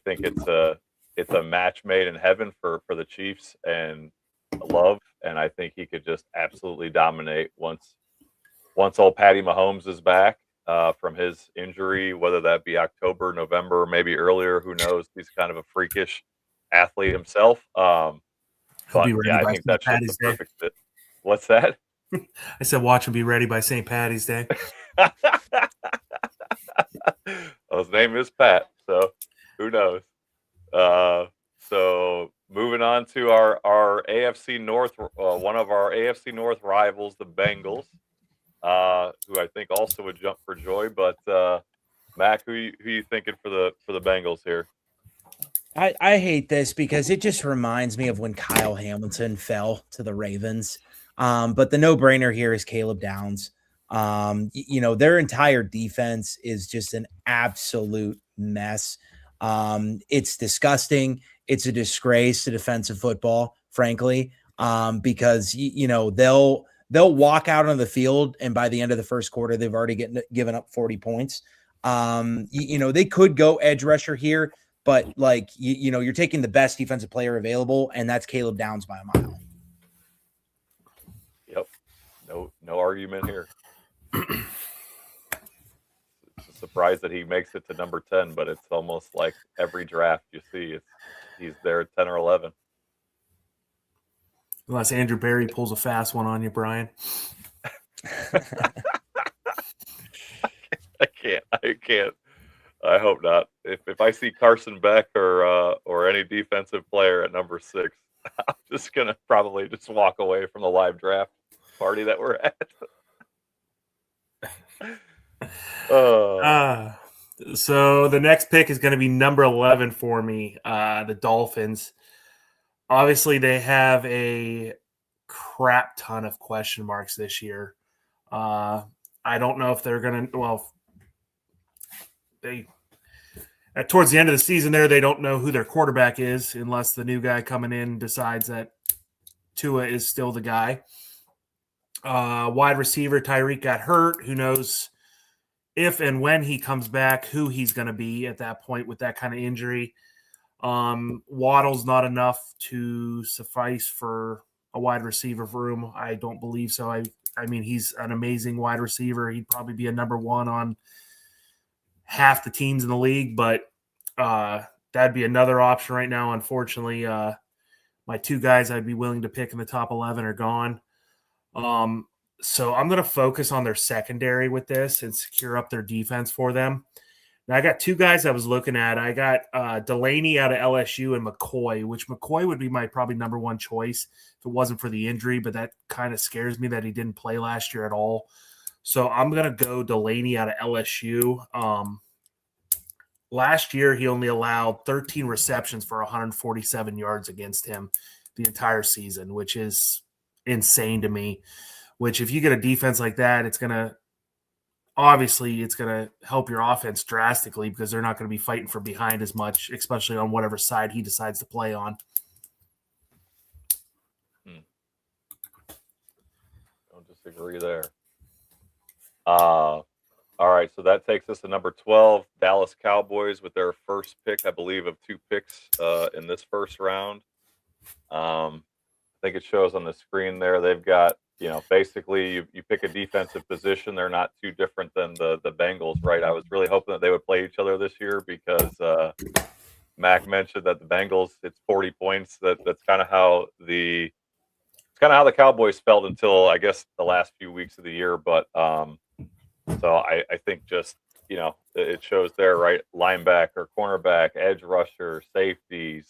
think it's a match made in heaven for the Chiefs and Love, and I think he could just absolutely dominate once old Patty Mahomes is back from his injury, whether that be October, November, maybe earlier. Who knows? He's kind of a freakish athlete himself. But yeah, I think that's just the perfect fit. What's that? I said, watch him be ready by St. Patty's Day. Well, his name is Pat, so who knows? So moving on to our AFC North, one of our AFC North rivals, the Bengals, who I think also would jump for joy. But Mac, who you thinking for the Bengals here? I hate this because it just reminds me of when Kyle Hamilton fell to the Ravens. But the no-brainer here is Caleb Downs. Their entire defense is just an absolute mess. It's disgusting. It's a disgrace to defensive football, frankly, because they'll walk out on the field, and by the end of the first quarter, they've already given up 40 points. They could go edge rusher here, but you're taking the best defensive player available, and that's Caleb Downs by a mile. Yep, no argument here. It's a surprise that he makes it to number 10, but it's almost like every draft you see, he's there at 10 or 11. Unless Andrew Berry pulls a fast one on you, Brian. I can't. I hope not. If I see Carson Beck or any defensive player at number 6, I'm just gonna probably just walk away from the live draft party that we're at. So the next pick is going to be number 11 for me, the Dolphins. Obviously, they have a crap ton of question marks this year. I don't know if they're going to – well, towards the end of the season there, they don't know who their quarterback is unless the new guy coming in decides that Tua is still the guy. Wide receiver Tyreek got hurt. Who knows if and when he comes back, who he's going to be at that point with that kind of injury. Waddle's not enough to suffice for a wide receiver room. I don't believe so. I I mean, he's an amazing wide receiver. He'd probably be a number one on half the teams in the league, but that'd be another option right now. Unfortunately, my two guys I'd be willing to pick in the top 11 are gone. So I'm going to focus on their secondary with this and secure up their defense for them. Now, I got two guys I was looking at. I got Delaney out of LSU and McCoy, which McCoy would be my probably number one choice if it wasn't for the injury, but that kind of scares me that he didn't play last year at all. So I'm going to go Delaney out of LSU. Last year, he only allowed 13 receptions for 147 yards against him the entire season, which is insane to me. Which, if you get a defense like that, it's going to help your offense drastically because they're not going to be fighting from behind as much, especially on whatever side he decides to play on. Don't disagree there. All right, so that takes us to number 12, Dallas Cowboys with their first pick, I believe, of 2 picks in this first round. I think it shows on the screen there. They've got, basically you pick a defensive position. They're not too different than the Bengals, right? I was really hoping that they would play each other this year because Mac mentioned that the Bengals, it's 40 points. That's kind of how the Cowboys felt until, I guess, the last few weeks of the year. But so I think just, it shows there, right? Linebacker, cornerback, edge rusher, safeties.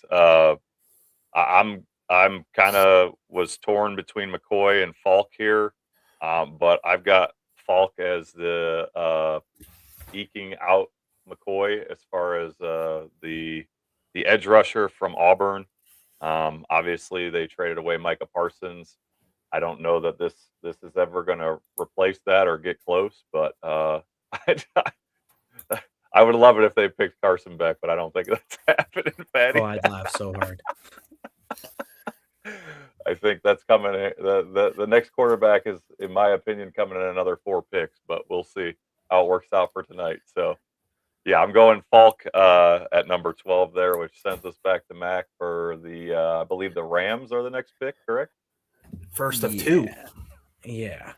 I'm kind of was torn between McCoy and Falk here, but I've got Falk as the eking out McCoy as far as the edge rusher from Auburn. Obviously, they traded away Micah Parsons. I don't know that this is ever going to replace that or get close, but I would love it if they picked Carson Beck, but I don't think that's happening, Patty. Oh, I'd laugh so hard. I think that's coming. The next quarterback is, in my opinion, coming in another 4 picks, but we'll see how it works out for tonight. So, yeah, I'm going Falk at number 12 there, which sends us back to Mac for the, I believe the Rams are the next pick, correct? First of 2. Yeah.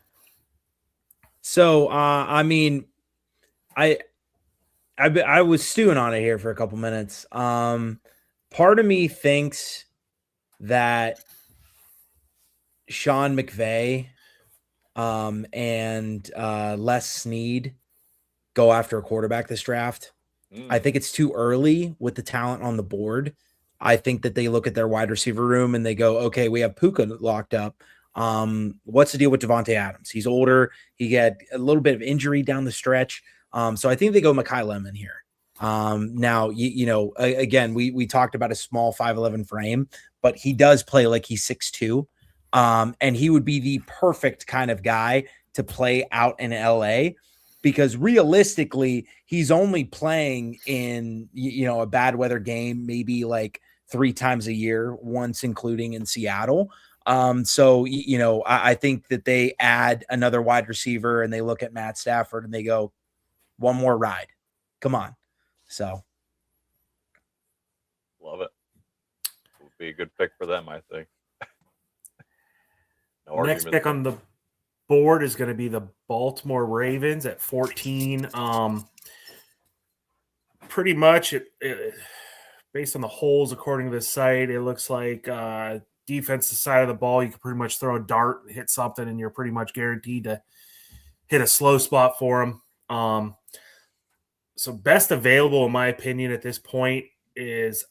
So, I mean, I was stewing on it here for a couple minutes. Part of me thinks that Sean McVay and Les Snead go after a quarterback this draft. I think it's too early with the talent on the board. I think that they look at their wide receiver room and they go, okay, we have Puka locked up. What's the deal with Devontae Adams? He's older. He had a little bit of injury down the stretch. So I think they go Mekhi Lemon here. Now, again, we talked about a small 5'11" frame, but he does play like he's 6'2". And he would be the perfect kind of guy to play out in LA because realistically, he's only playing in, a bad weather game, maybe like 3 times a year, once including in Seattle. So, I think that they add another wide receiver and they look at Matt Stafford and they go, one more ride. Come on. So. Love it. Would be a good pick for them, I think. No Next pick on the board is going to be the Baltimore Ravens at 14. Pretty much, based on the holes, according to this site, it looks like defensive side of the ball, you can pretty much throw a dart, hit something, and you're pretty much guaranteed to hit a slow spot for them. So best available, in my opinion, at this point is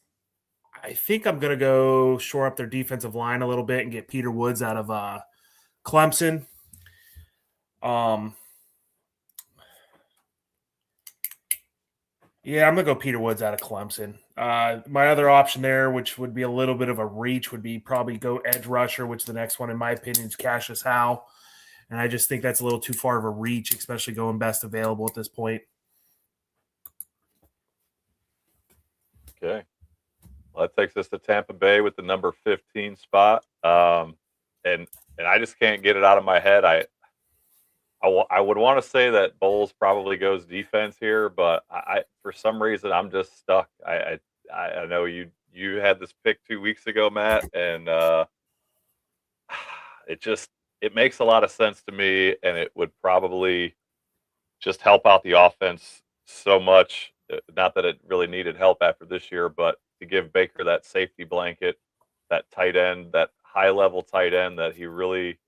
I think I'm going to go shore up their defensive line a little bit and get Peter Woods out of Clemson. Yeah, I'm going to go Peter Woods out of Clemson. My other option there, which would be a little bit of a reach, would be probably go edge rusher, which the next one, in my opinion, is Cassius Howe. And I just think that's a little too far of a reach, especially going best available at this point. Okay. Well, that takes us to Tampa Bay with the number 15 spot. And I just can't get it out of my head. I would want to say that Bowles probably goes defense here, but I for some reason I'm just stuck. I know you had this pick 2 weeks ago, Matt, and it just it makes a lot of sense to me, and it would probably just help out the offense so much. Not that it really needed help after this year, but to give Baker that safety blanket, that tight end, that high level tight end that he really,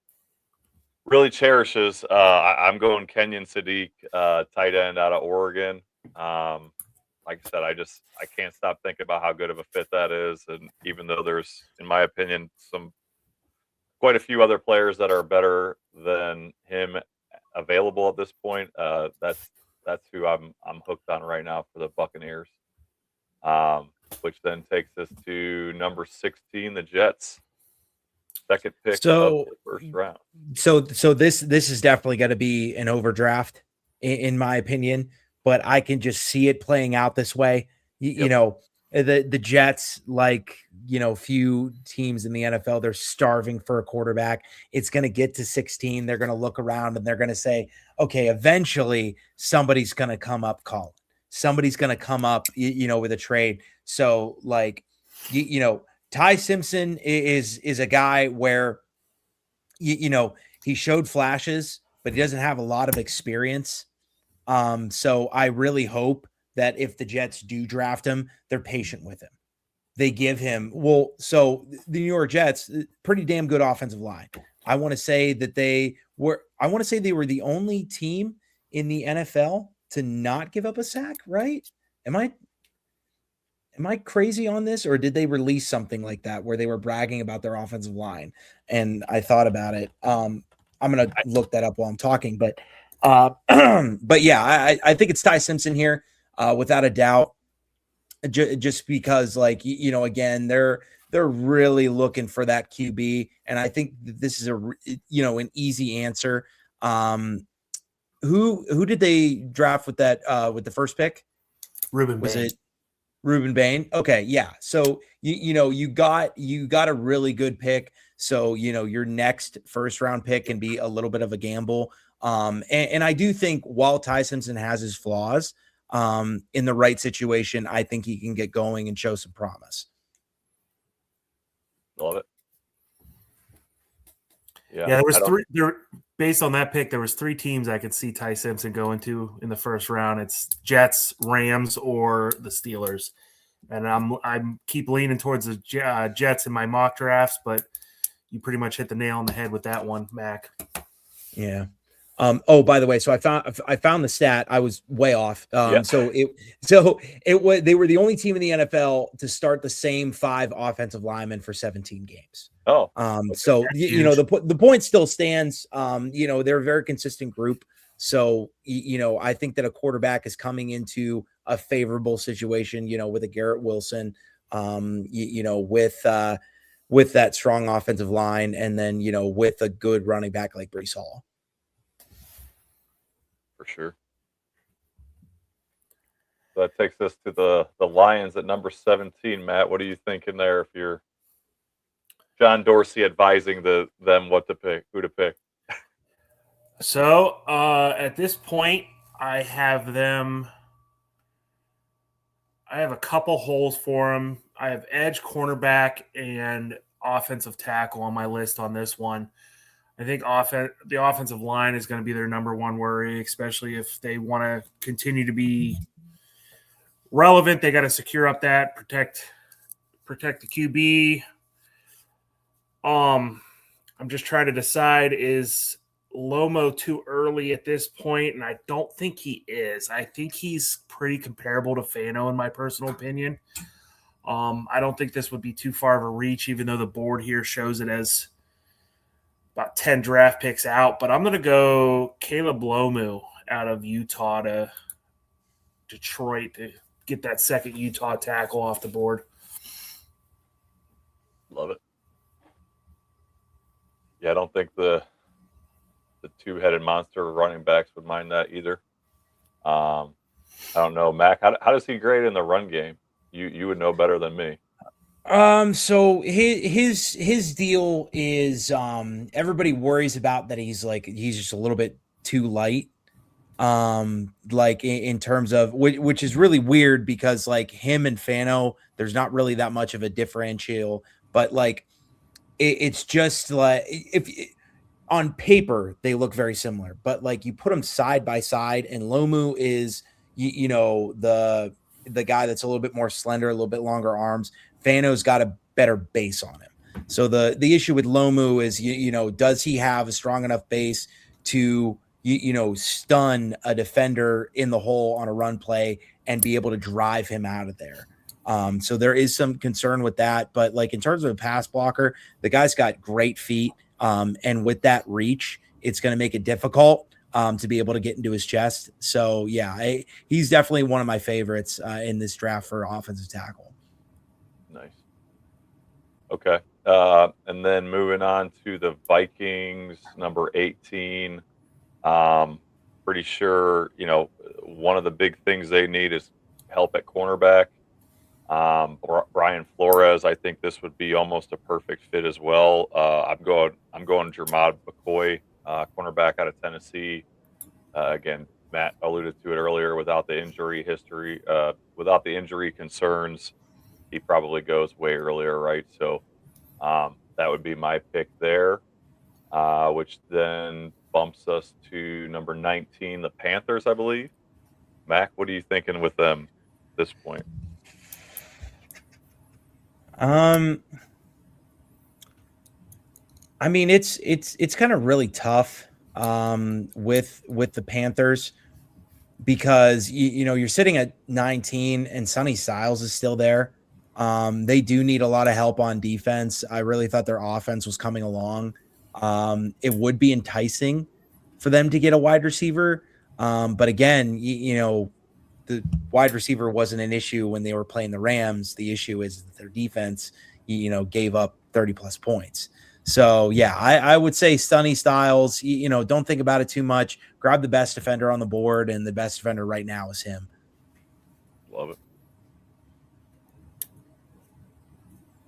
really cherishes. I'm going Kenyon Sadiq, tight end out of Oregon. Like I said, I can't stop thinking about how good of a fit that is. And even though there's, in my opinion, quite a few other players that are better than him available at this point, that's who I'm hooked on right now for the Buccaneers. Which then takes us to number 16, the Jets. Second pick of the first round. So this is definitely going to be an overdraft, in my opinion. But I can just see it playing out this way. You know, the Jets, like, you know, few teams in the NFL, they're starving for a quarterback. It's going to get to 16. They're going to look around and they're going to say, okay, eventually somebody's going to come up calling. Somebody's going to come up, you know, with a trade. So, like, you know, Ty Simpson is a guy where, you know, he showed flashes, but he doesn't have a lot of experience. So I really hope that if the Jets do draft him, they're patient with him. They give him, so the New York Jets, pretty damn good offensive line. I want to say they were the only team in the NFL to not give up a sack, right? Am I crazy on this, or did they release something like that where they were bragging about their offensive line? And I thought about it. I'm going to look that up while I'm talking, but yeah, I think it's Ty Simpson here, without a doubt, just because, like, you know, again, they're really looking for that QB. And I think this is an easy answer. Who did they draft with that, with the first pick? Ruben Was Bain. it Ruben Bain? Okay. Yeah. So, you got a really good pick. So, you know, your next first round pick can be a little bit of a gamble. And I do think while Ty Simpson has his flaws, in the right situation, I think he can get going and show some promise. Love it. Yeah, there was based on that pick, there was 3 teams I could see Ty Simpson going to in the first round. It's Jets, Rams, or the Steelers. And I'm keep leaning towards the Jets in my mock drafts, but you pretty much hit the nail on the head with that one, Mac. Yeah. Oh, by the way, so I found the stat. I was way off. So they were the only team in the NFL to start the same 5 offensive linemen for 17 games. Oh, so you know, the point still stands. You know, they're a very consistent group. So, you know, I think that a quarterback is coming into a favorable situation, you know, with a Garrett Wilson, you know, with that strong offensive line, and then, you know, with a good running back like Breece Hall. For sure. So that takes us to the Lions at number 17. Matt, what are you thinking there if you're John Dorsey advising them what to pick, who to pick? So at this point, I have a couple holes for them. I have edge, cornerback, and offensive tackle on my list on this one. I think the offensive line is going to be their number one worry, especially if they want to continue to be relevant. They got to secure up that, protect the QB. I'm just trying to decide, is Lomo too early at this point? And I don't think he is. I think he's pretty comparable to Fano in my personal opinion. I don't think this would be too far of a reach, even though the board here shows it as about 10 draft picks out. But I'm going to go Caleb Lomu out of Utah to Detroit to get that second Utah tackle off the board. Love it. Yeah, I don't think the two-headed monster running backs would mind that either. I don't know, Mac. How does he grade in the run game? You would know better than me. So his deal is everybody worries about that he's just a little bit too light. Like in terms of which is really weird because like him and Fano, there's not really that much of a differential, but like it's just like on paper they look very similar, but like you put them side by side, and Lomu is the guy that's a little bit more slender, a little bit longer arms. Fano's got a better base on him. So the issue with Lomu is does he have a strong enough base to stun a defender in the hole on a run play and be able to drive him out of there. So there is some concern with that, but like in terms of a pass blocker, the guy's got great feet. And with that reach, it's going to make it difficult to be able to get into his chest. So yeah, he's definitely one of my favorites in this draft for offensive tackle. Nice. Okay. And then moving on to the Vikings, number 18. Pretty sure, one of the big things they need is help at cornerback. Brian Flores, I think this would be almost a perfect fit as well. I'm going Jermod McCoy, cornerback out of Tennessee. Again, Matt alluded to it earlier. Without the injury history, without the injury concerns, he probably goes way earlier, right? So that would be my pick there, which then bumps us to number 19, the Panthers, I believe. Mac, what are you thinking with them at this point? I mean, it's kind of really tough with the Panthers because you're sitting at 19 and Sonny Styles is still there. They do need a lot of help on defense. I really thought their offense was coming along. It would be enticing for them to get a wide receiver. But again, the wide receiver wasn't an issue when they were playing the Rams. The issue is that their defense, gave up 30 plus points. So yeah, I would say Sonny Styles, don't think about it too much. Grab the best defender on the board, and the best defender right now is him. Love it.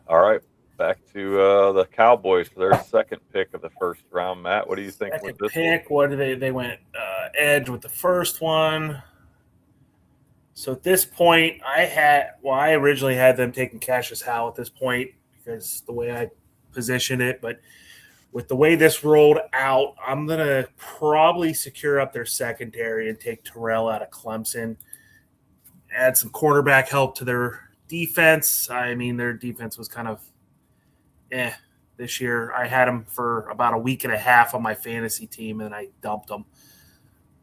All right. Back to the Cowboys for their second pick of the first round. Matt, what do you think with this pick? What did they went edge with the first one. So at this point, I originally had them taking Cassius Howe at this point because the way I positioned it, but with the way this rolled out, I'm going to probably secure up their secondary and take Terrell out of Clemson, add some cornerback help to their defense. I mean, their defense was kind of this year. I had them for about a week and a half on my fantasy team, and I dumped them.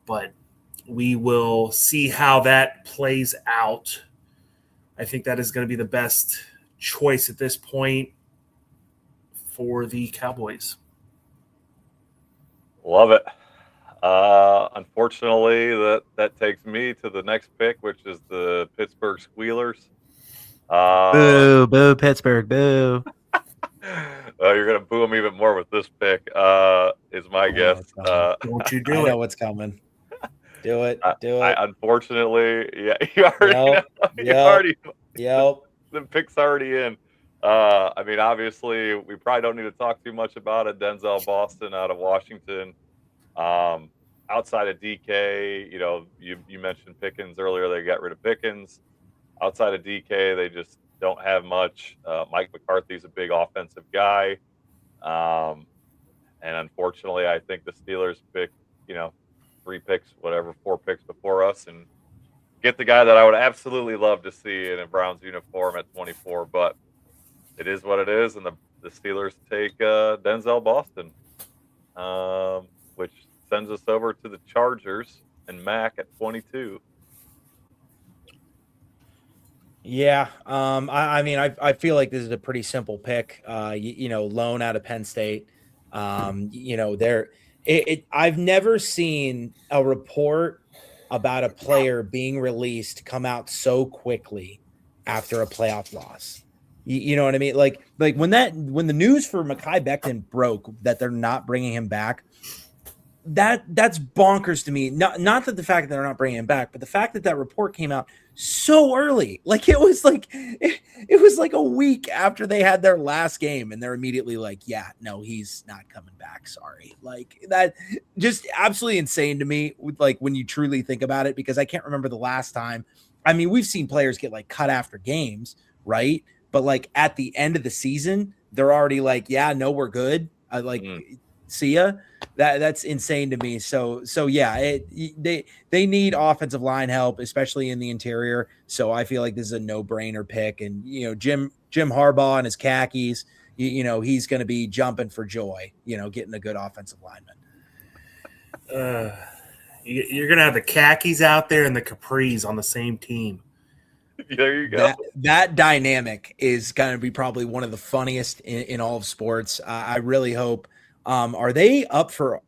But we will see how that plays out. I think that is going to be the best choice at this point for the Cowboys. Love it. Unfortunately, that takes me to the next pick, which is the Pittsburgh Squealers. Boo, Pittsburgh, boo. You're going to boo them even more with this pick, is my guess. Don't you do I it. know what's coming. Do it. Unfortunately, yeah, you already the pick's already in. I mean, obviously, we probably don't need to talk too much about it. Denzel Boston out of Washington. Outside of DK, you mentioned Pickens earlier. They got rid of Pickens. Outside of DK, they just don't have much. Mike McCarthy's a big offensive guy. And unfortunately, I think the Steelers pick, 4 picks before us and get the guy that I would absolutely love to see in a Browns uniform at 24. But it is what it is. And the Steelers take Denzel Boston, which sends us over to the Chargers and Mac at 22. Yeah. I mean, I feel like this is a pretty simple pick. Loan out of Penn State. I've never seen a report about a player being released come out so quickly after a playoff loss. You know what I mean? Like when the news for Mekhi Becton broke that they're not bringing him back, that's bonkers to me. Not that the fact that they're not bringing him back, but the fact that report came out so early. Like it was like a week after they had their last game, and they're immediately like, "Yeah, no, he's not coming back. Sorry." Like that, just absolutely insane to me. Like when you truly think about it, because I can't remember the last time. I mean, we've seen players get like cut after games, right? But like at the end of the season, they're already like, "Yeah, no, we're good." See ya. That's insane to me. So yeah, they need offensive line help, especially in the interior. So I feel like this is a no-brainer pick. And Jim Harbaugh and his khakis, he's going to be jumping for joy, getting a good offensive lineman. You're going to have the khakis out there and the capris on the same team. There you go. That dynamic is going to be probably one of the funniest in all of sports. I really hope. Are they up for?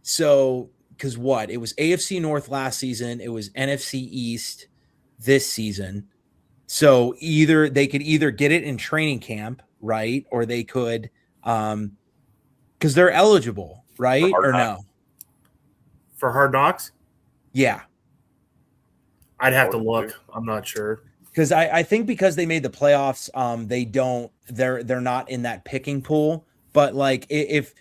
So, because what? It was AFC North last season. It was NFC East this season. So they could either get it in training camp, right? Or they could, because they're eligible, right? Or no? For Hard Knocks? Yeah. I'd have to look. I'm not sure. Because I think because they made the playoffs, they're not in that picking pool. But like if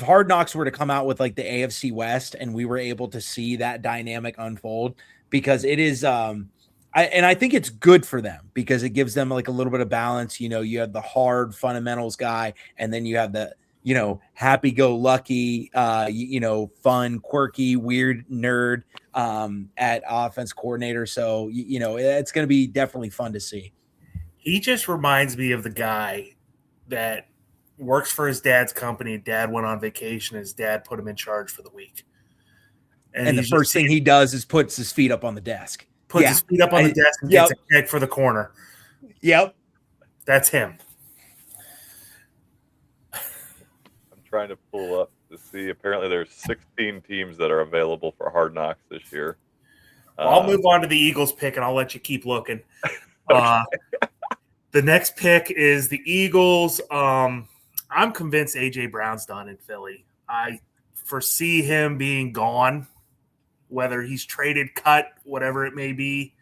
Hard Knocks were to come out with like the AFC West and we were able to see that dynamic unfold, because it is I think it's good for them because it gives them like a little bit of balance. You have the hard fundamentals guy, and then you have the happy-go-lucky, fun, quirky, weird nerd at offense coordinator. So, it's going to be definitely fun to see. He just reminds me of the guy that works for his dad's company. Dad went on vacation. His dad put him in charge for the week. And the first thing he does is puts his feet up on the desk. Puts his feet up on the desk and gets a kick for the corner. Yep. That's him. Trying to pull up to see. Apparently, there's 16 teams that are available for Hard Knocks this year. I'll move on to the Eagles pick, and I'll let you keep looking. The next pick is the Eagles. I'm convinced A.J. Brown's done in Philly. I foresee him being gone, whether he's traded, cut, whatever it may be.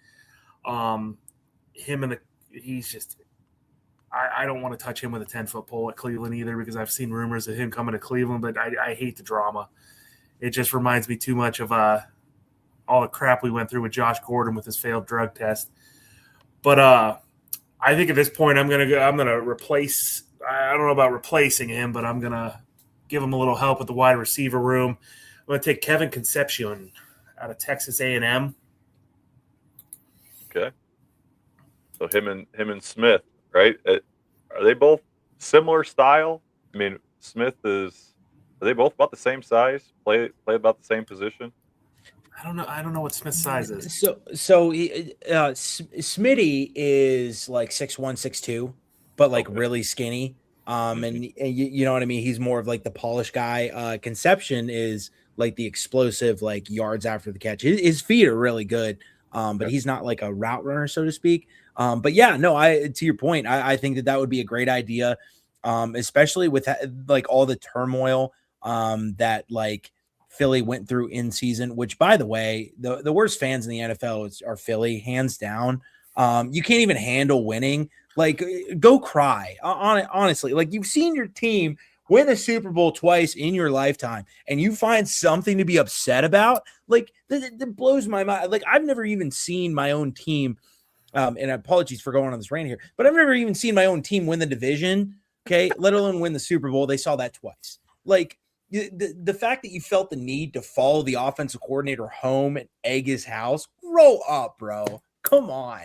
He's just. I don't want to touch him with a 10-foot pole at Cleveland either, because I've seen rumors of him coming to Cleveland, but I hate the drama. It just reminds me too much of all the crap we went through with Josh Gordon with his failed drug test. But I think at this point I'm gonna replace. I don't know about replacing him, but I'm gonna give him a little help with the wide receiver room. I'm gonna take Kevin Concepcion out of Texas A&M. Okay. So him and Smith. Right? Are they both similar style? I mean, Smith are they both about the same size? Play about the same position? I don't know what Smith's size is. So Smitty is like 6'1", 6'2", but like really skinny. And you know what I mean? He's more of like the polished guy. Conception is like the explosive, like yards after the catch. His feet are really good. But he's not like a route runner, so to speak. But yeah, no, to your point, I think that would be a great idea, especially with like all the turmoil that like Philly went through in season, which by the way, the worst fans in the NFL are Philly, hands down. You can't even handle winning. Like, go cry. Honestly, like you've seen your team win the Super Bowl twice in your lifetime, and you find something to be upset about. Like that blows my mind. Like I've never even seen my own team. And apologies for going on this rant here, but I've never even seen my own team win the division. Okay, let alone win the Super Bowl. They saw that twice. Like the fact that you felt the need to follow the offensive coordinator home and egg his house. Grow up, bro. Come on.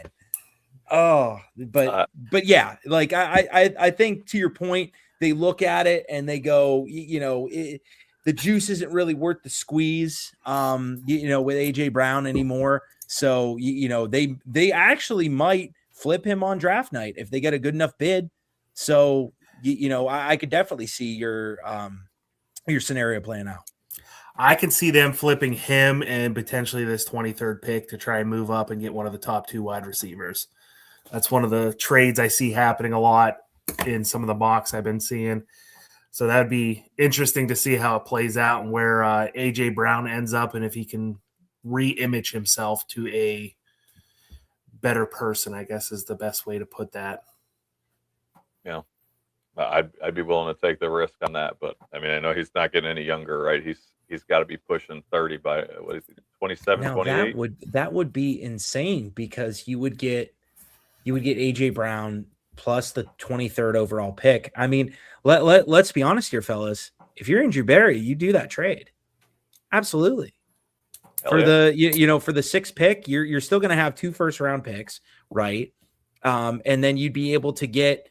Oh, but yeah, like I think to your point, they look at it and they go, the juice isn't really worth the squeeze, with AJ Brown anymore. So, they actually might flip him on draft night if they get a good enough bid. So, I could definitely see your scenario playing out. I can see them flipping him and potentially this 23rd pick to try and move up and get one of the top 2 wide receivers. That's one of the trades I see happening a lot in some of the mocks I've been seeing. So that'd be interesting to see how it plays out and where A.J. Brown ends up and if he can re-image himself to a better person, I guess is the best way to put that. Yeah. I'd be willing to take the risk on that, but I mean, I know he's not getting any younger, right? He's got to be pushing 30 by, what is he, 27, now 28? That would be insane because you would get AJ Brown plus the 23rd overall pick. I mean, let's be honest here, fellas. if you're Andrew Berry, you do that trade. Absolutely. Hell For yeah. the for the 6th pick, you're still going to have 2 first-round picks, right? And then you'd be able to get,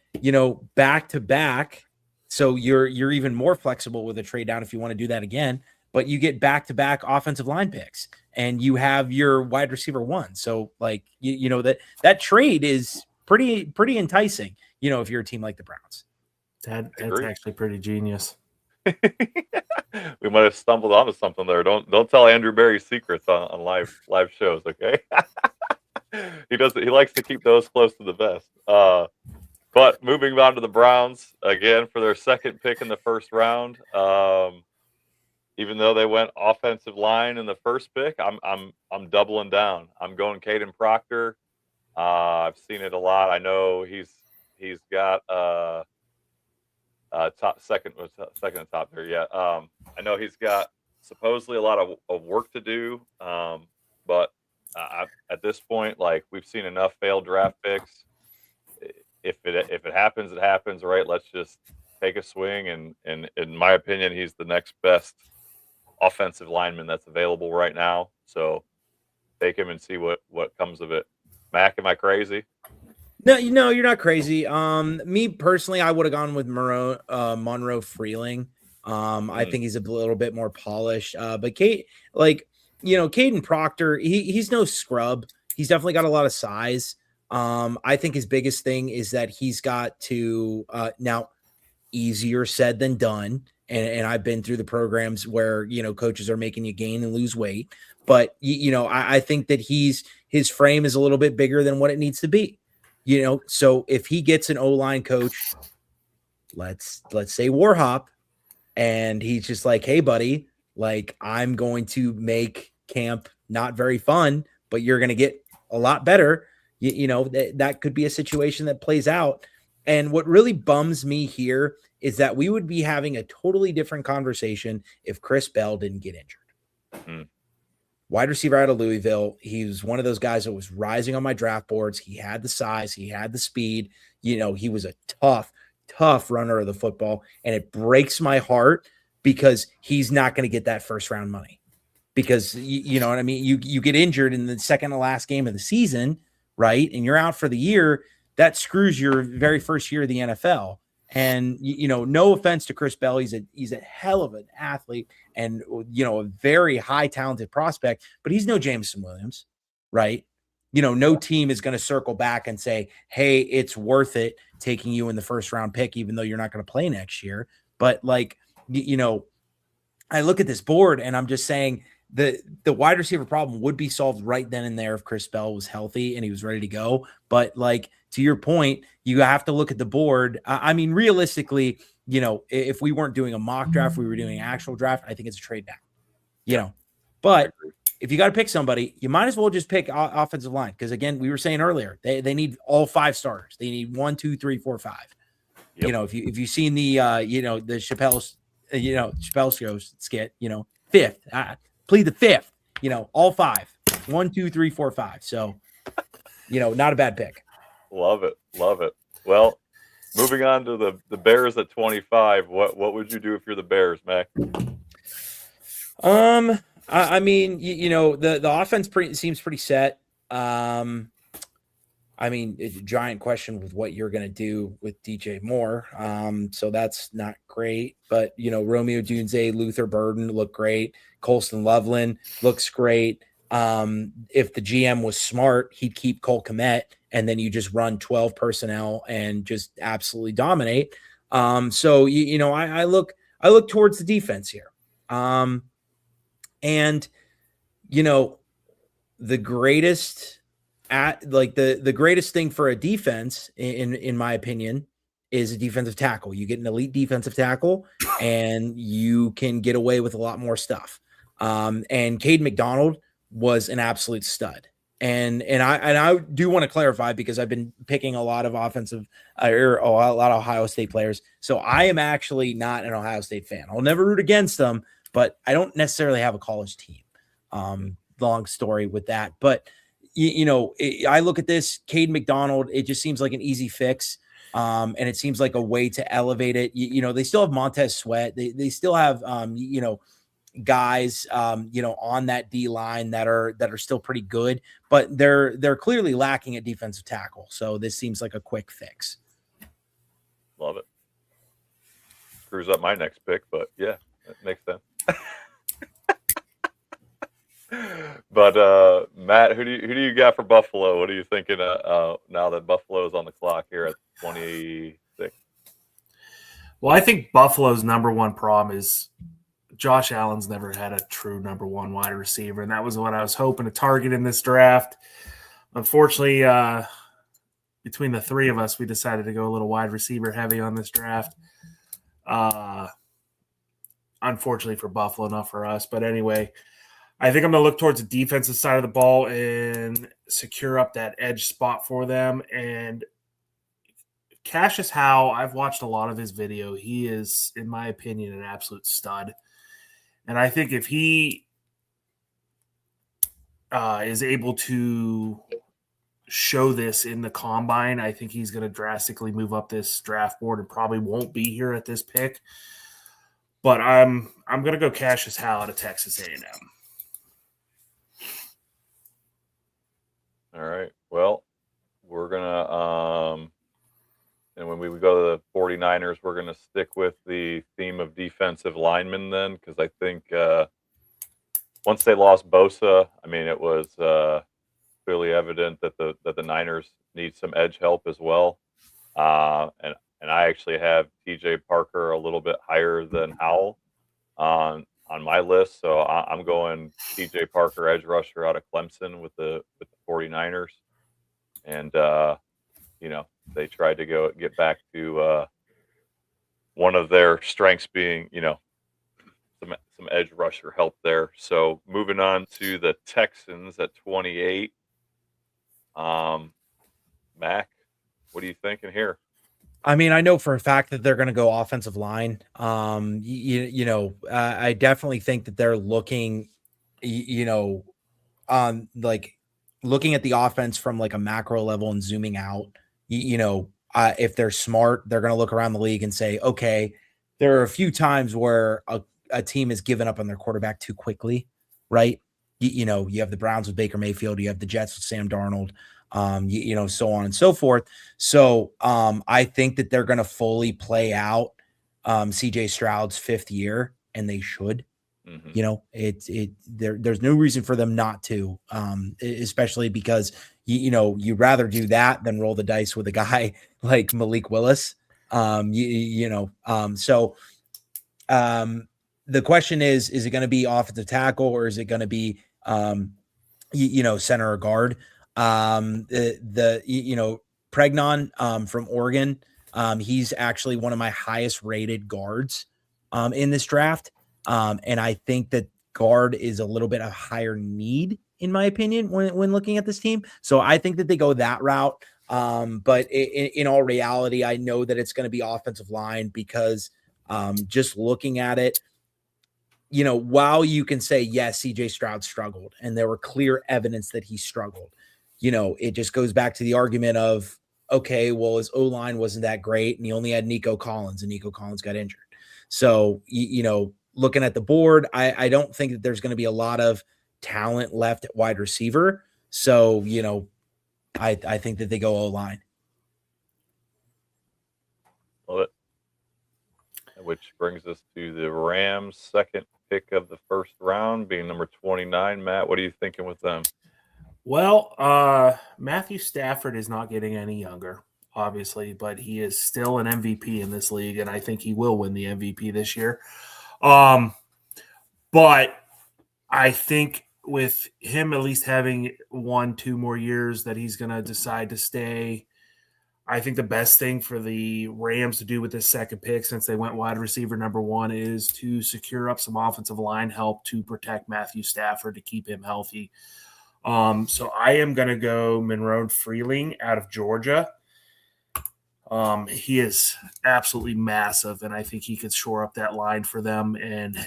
back to back. So you're even more flexible with a trade down if you want to do that again, but you get back to back offensive line picks and you have your wide receiver 1. So like, that trade is pretty enticing, if you're a team like the Browns. That's Agreed. actually pretty genius. We might have stumbled onto something there. Don't tell Andrew Berry's secrets on live shows, okay? He likes to keep those close to the vest. But moving on to the Browns again for their 2nd pick in the first round. Even though they went offensive line in the first pick, I'm doubling down. I'm going Caden Proctor. I've seen it a lot. I know he's got top second and top there. Yeah. I know he's got supposedly a lot of work to do. But at this point, like, we've seen enough failed draft picks. If it happens, it happens, right? Let's just take a swing. And in my opinion, he's the next best offensive lineman that's available right now. So take him and see what comes of it. Mac, am I crazy? No, you're not crazy. Me personally, I would have gone with Monroe Freeling. I think he's a little bit more polished. But Caden Proctor, he's no scrub. He's definitely got a lot of size. I think his biggest thing is that he's got to now easier said than done. And I've been through the programs where, coaches are making you gain and lose weight. But, I think that his frame is a little bit bigger than what it needs to be. So if he gets an O-line coach, let's say Warhop, and he's just like, hey, buddy, like, I'm going to make camp not very fun, but you're going to get a lot better. That could be a situation that plays out. And what really bums me here is that we would be having a totally different conversation if Chris Bell didn't get injured. Wide receiver out of Louisville. He was one of those guys that was rising on my draft boards. He had the size. He had the speed. He was a tough runner of the football. And it breaks my heart because he's not going to get that first round money because you know what I mean? You get injured in the second to last game of the season, right? And you're out for the year. That screws your very first year of the NFL. And, no offense to Chris Bell. He's a hell of an athlete and, a very high talented prospect, but he's no Jameson Williams, right? No team is going to circle back and say, hey, it's worth it taking you in the first round pick, even though you're not going to play next year. But I look at this board and I'm just saying the wide receiver problem would be solved right then and there if Chris Bell was healthy and he was ready to go. But to your point, you have to look at the board. I mean, realistically, if we weren't doing a mock draft, we were doing an actual draft, I think it's a trade down, but if you got to pick somebody, you might as well just pick offensive line. Cause again, we were saying earlier, they need all 5 starters. They need 1, 2, 3, 4, 5. Yep. If you've seen the, the Chappelle show skit, 5th, plead the 5th, all 5, 1, 2, 3, 4, 5. So, not a bad pick. Love it. Well, moving on to the Bears at 25. What would you do if you're the Bears, Mac? I mean, the offense seems pretty set. I mean, it's a giant question with what you're going to do with DJ Moore. So that's not great. But, Romeo Dunze, Luther Burden look great. Colston Loveland looks great. If the GM was smart, he'd keep Cole Kmet, and then you just run 12 personnel and just absolutely dominate. So, I look towards the defense here. And, the greatest the greatest thing for a defense, in my opinion, is a defensive tackle. You get an elite defensive tackle and you can get away with a lot more stuff. And Cade McDonald was an absolute stud. And I do want to clarify because I've been picking a lot of offensive or a lot of Ohio State players. So I am actually not an Ohio State fan. I'll never root against them, but I don't necessarily have a college team. Long story with that. But, I look at this, Cade McDonald, it just seems like an easy fix. And it seems like a way to elevate it. They still have Montez Sweat. They still have, guys, on that D line that are still pretty good, but they're clearly lacking at defensive tackle. So this seems like a quick fix. Love it. Screws up my next pick, but yeah, that makes sense. But Matt, who do you got for Buffalo? What are you thinking now that Buffalo is on the clock here at 26? Well, I think Buffalo's number one problem is Josh Allen's never had a true number one wide receiver, and that was what I was hoping to target in this draft. Unfortunately, between the three of us, we decided to go a little wide receiver heavy on this draft. Unfortunately for Buffalo, not for us. But anyway, I think I'm going to look towards the defensive side of the ball and secure up that edge spot for them. And Cassius Howe, I've watched a lot of his video. He is, in my opinion, an absolute stud. And I think if he is able to show this in the combine, I think he's going to drastically move up this draft board and probably won't be here at this pick. But I'm going to go Cassius Howe out of Texas A&M. All right. Well, we're going to and when we go to the 49ers, we're going to stick with the theme of defensive linemen then, because I think once they lost Bosa, I mean, it was clearly evident that the Niners need some edge help as well. And I actually have TJ Parker a little bit higher than Howell on my list. So I'm going TJ Parker, edge rusher out of Clemson with the 49ers. And, they tried to get back to one of their strengths being, some edge rusher help there. So moving on to the Texans at 28. Mac, what are you thinking here? I mean, I know for a fact that they're going to go offensive line. I definitely think that they're looking, on like looking at the offense from like a macro level and zooming out. If they're smart, they're going to look around the league and say, okay, there are a few times where a team has given up on their quarterback too quickly, right? You have the Browns with Baker Mayfield, you have the Jets with Sam Darnold, so on and so forth. So I think that they're going to fully play out CJ Stroud's fifth year, and they should. Mm-hmm. There's no reason for them not to, especially because you'd rather do that than roll the dice with a guy like Malik Willis. So the question is it going to be offensive tackle or is it going to be center or guard? Pregnon from Oregon, he's actually one of my highest rated guards in this draft. And I think that guard is a little bit of higher need, in my opinion, when looking at this team. So I think that they go that route. But in all reality, I know that it's going to be offensive line because just looking at it, while you can say, yes, CJ Stroud struggled and there were clear evidence that he struggled, it just goes back to the argument of, okay, well, his O-line wasn't that great and he only had Nico Collins and Nico Collins got injured. So, looking at the board, I don't think that there's going to be a lot of talent left at wide receiver. So, I think that they go O-line. Love it. Which brings us to the Rams' second pick of the first round, being number 29. Matt, what are you thinking with them? Well, Matthew Stafford is not getting any younger, obviously, but he is still an MVP in this league, and I think he will win the MVP this year. But I think with him at least having 1-2 more years that he's going to decide to stay, I think the best thing for the Rams to do with this second pick, since they went wide receiver number 1, is to secure up some offensive line help to protect Matthew Stafford to keep him healthy. So I am going to go Monroe Freeling out of Georgia. He is absolutely massive, and I think he could shore up that line for them and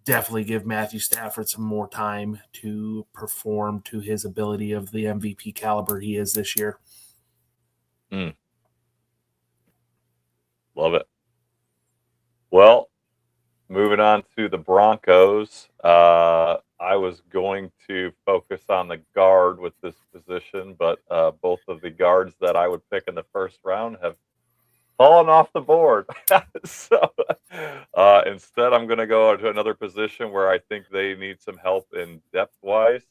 definitely give Matthew Stafford some more time to perform to his ability of the MVP caliber he is this year. Love it. Well, moving on to the Broncos. I was going to focus on the guard with this position, but both of the guards that I would pick in the first round have fallen off the board. So instead, I'm going to go to another position where I think they need some help in depth-wise.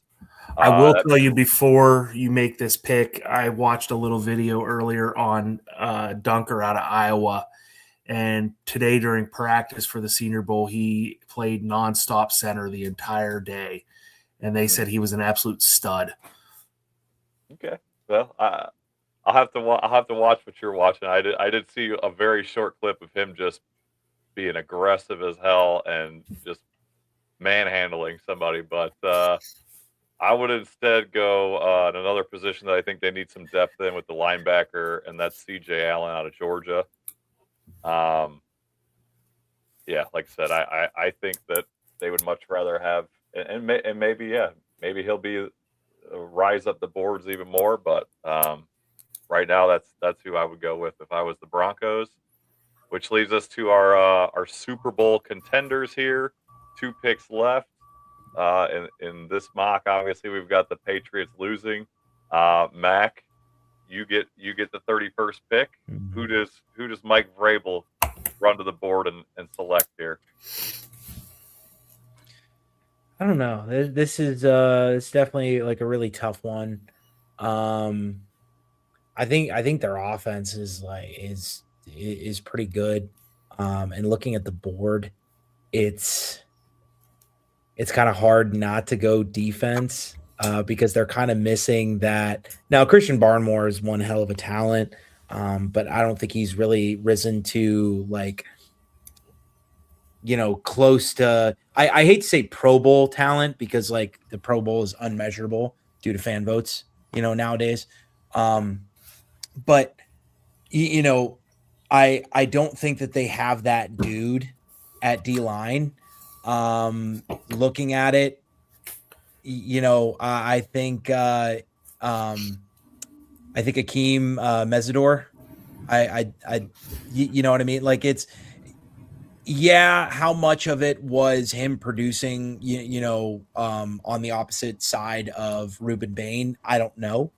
I will tell you before you make this pick, I watched a little video earlier on Dunker out of Iowa. And today during practice for the Senior Bowl, he played nonstop center the entire day. And they said he was an absolute stud. Okay. Well, I'll have to watch what you're watching. I did see a very short clip of him just being aggressive as hell and just manhandling somebody. But I would instead go in another position that I think they need some depth in with the linebacker, and that's C.J. Allen out of Georgia. Yeah, like I said, I think that they would much rather have, and maybe he'll be rise up the boards even more. But right now, that's who I would go with if I was the Broncos. Which leads us to our Super Bowl contenders here. 2 picks left. In this mock, obviously we've got the Patriots losing. Mac, you get the 31st pick. Mhm. Who does Mike Vrabel run to the board and select here? I don't know. This is it's definitely like a really tough one. I think their offense is pretty good. And looking at the board, it's kind of hard not to go defense because they're kind of missing that. Now, Christian Barmore is one hell of a talent, but I don't think he's really risen to close to. I hate to say Pro Bowl talent because like the Pro Bowl is unmeasurable due to fan votes, nowadays. But I don't think that they have that dude at D-line. Looking at it, I think Akeem Mesidor. You know what I mean? Like how much of it was him producing, on the opposite side of Ruben Bain? I don't know.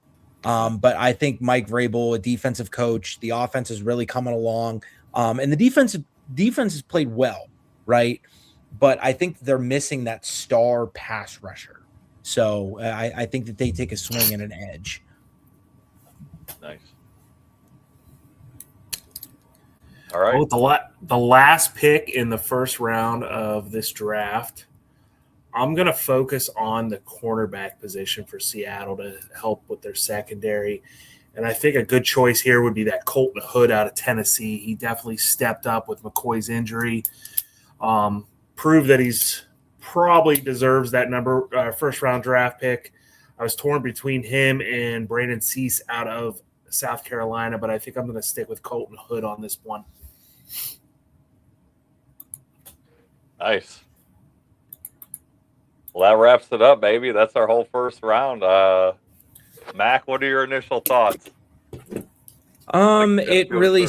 But I think Mike Vrabel, a defensive coach, the offense is really coming along. And the defense has played well, right? But I think they're missing that star pass rusher. So I think that they take a swing and an edge. Nice. All right. Well, the last pick in the first round of this draft, I'm going to focus on the cornerback position for Seattle to help with their secondary. And I think a good choice here would be that Colton Hood out of Tennessee. He definitely stepped up with McCoy's injury. Proved that he's probably deserves that first round draft pick. I was torn between him and Brandon Cease out of South Carolina, but I think I'm going to stick with Colton Hood on this one. Nice. Well, that wraps it up, baby. That's our whole first round. Mac, what are your initial thoughts? It really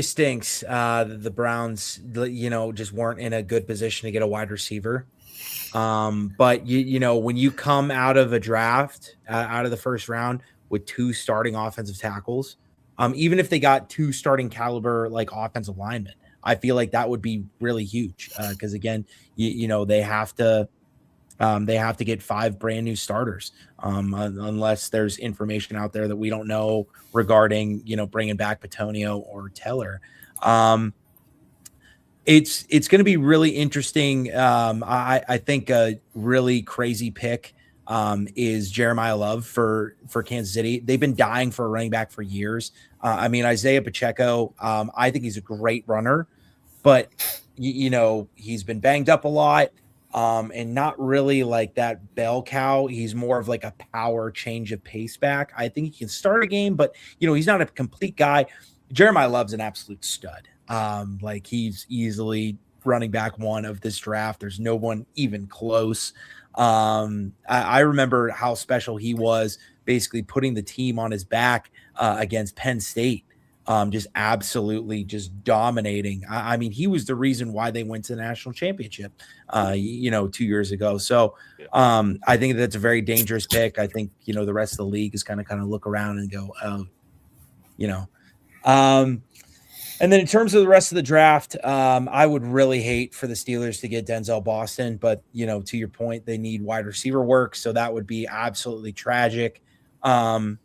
stinks. The Browns, just weren't in a good position to get a wide receiver. But when you come out of a draft, out of the first round with 2 starting offensive tackles, even if they got 2 starting caliber like offensive linemen, I feel like that would be really huge. Because again, they have to get 5 brand new starters, unless there's information out there that we don't know regarding, bringing back Petonio or Teller. It's going to be really interesting. I think a really crazy pick is Jeremiah Love for Kansas City. They've been dying for a running back for years. Isaiah Pacheco, I think he's a great runner, but he's been banged up a lot. And not really like that bell cow. He's more of like a power change of pace back. I think he can start a game, but he's not a complete guy. Jeremiah Love's an absolute stud. Like he's easily running back one of this draft. There's no one even close. I remember how special he was, basically putting the team on his back against Penn State. Just absolutely just dominating. I mean, he was the reason why they went to the national championship, 2 years ago. So I think that's a very dangerous pick. I think, the rest of the league is kind of look around and go, and then in terms of the rest of the draft, I would really hate for the Steelers to get Denzel Boston, but to your point, they need wide receiver work. So that would be absolutely tragic. And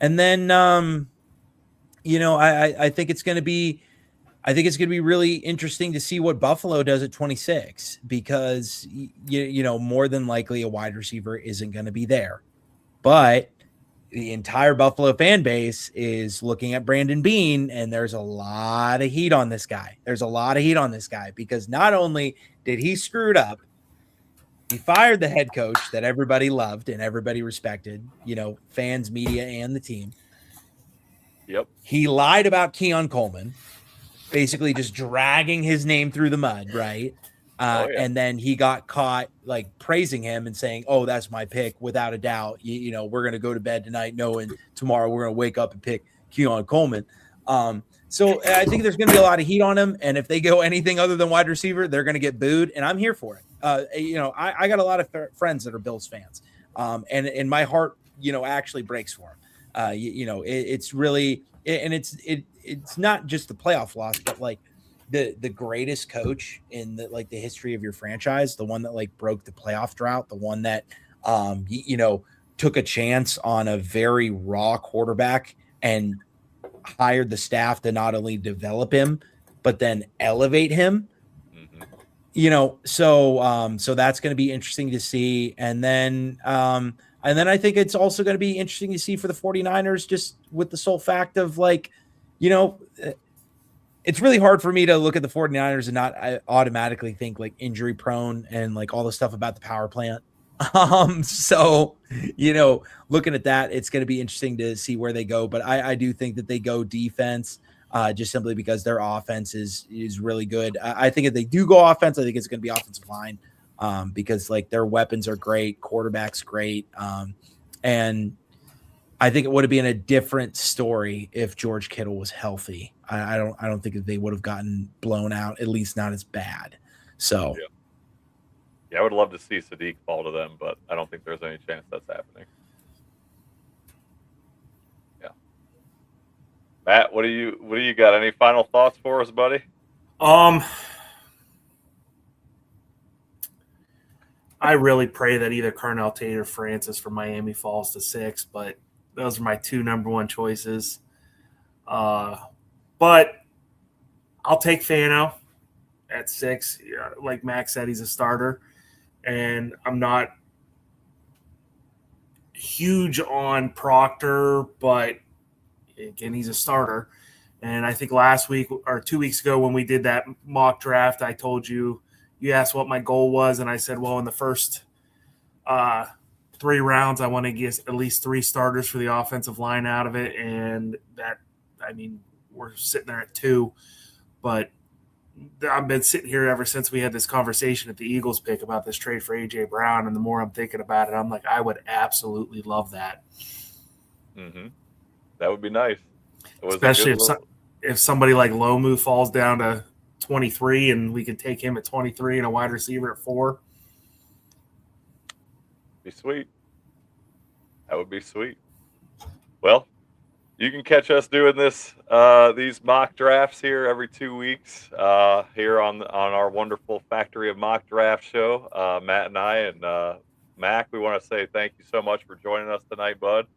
then, I think it's going to be really interesting to see what Buffalo does at 26, because, more than likely a wide receiver isn't going to be there, but the entire Buffalo fan base is looking at Brandon Beane, and there's a lot of heat on this guy. Because not only did he screw it up, he fired the head coach that everybody loved and everybody respected, fans, media, and the team. Yep. He lied about Keon Coleman, basically just dragging his name through the mud, right? And then he got caught praising him and saying, "Oh, that's my pick without a doubt. We're going to go to bed tonight knowing tomorrow we're going to wake up and pick Keon Coleman." So I think there's going to be a lot of heat on him. And if they go anything other than wide receiver, they're going to get booed. And I'm here for it. I got a lot of friends that are Bills fans. And my heart, actually breaks for him. It's really, and it's not just the playoff loss, but the greatest coach in the history of your franchise, the one that broke the playoff drought, the one that took a chance on a very raw quarterback and hired the staff to not only develop him but then elevate him. So that's going to be interesting to see. And then I think it's also going to be interesting to see for the 49ers, just with the sole fact of it's really hard for me to look at the 49ers and not automatically think injury prone and all the stuff about the power plant. So, looking at that, it's going to be interesting to see where they go. But I do think that they go defense just simply because their offense is really good. I think if they do go offense, I think it's going to be offensive line because their weapons are great, quarterback's great. And I think it would have been a different story if George Kittle was healthy. I don't think that they would have gotten blown out, at least not as bad. So, yeah, I would love to see Sadiq fall to them, but I don't think there's any chance that's happening. Yeah, Matt, what do you got? Any final thoughts for us, buddy? I really pray that either Carnell Tate or Francis from Miami falls to 6, but those are my two number one choices. But I'll take Fano at 6. Like Max said, he's a starter. And I'm not huge on Proctor, but again, he's a starter. And I think last week or 2 weeks ago when we did that mock draft, I told you asked what my goal was. And I said, well, in the first 3 rounds, I want to get at least 3 starters for the offensive line out of it. And we're sitting there at 2, but I've been sitting here ever since we had this conversation at the Eagles pick about this trade for A.J. Brown, and the more I'm thinking about it, I'm like, I would absolutely love that. Mm-hmm. That would be nice. Especially if somebody like Lomu falls down to 23 and we could take him at 23 and a wide receiver at 4. Be sweet. That would be sweet. Well, you can catch us doing these mock drafts here every 2 weeks here on our wonderful Factory of Mock Draft show. Matt and I and Mac, we want to say thank you so much for joining us tonight, bud.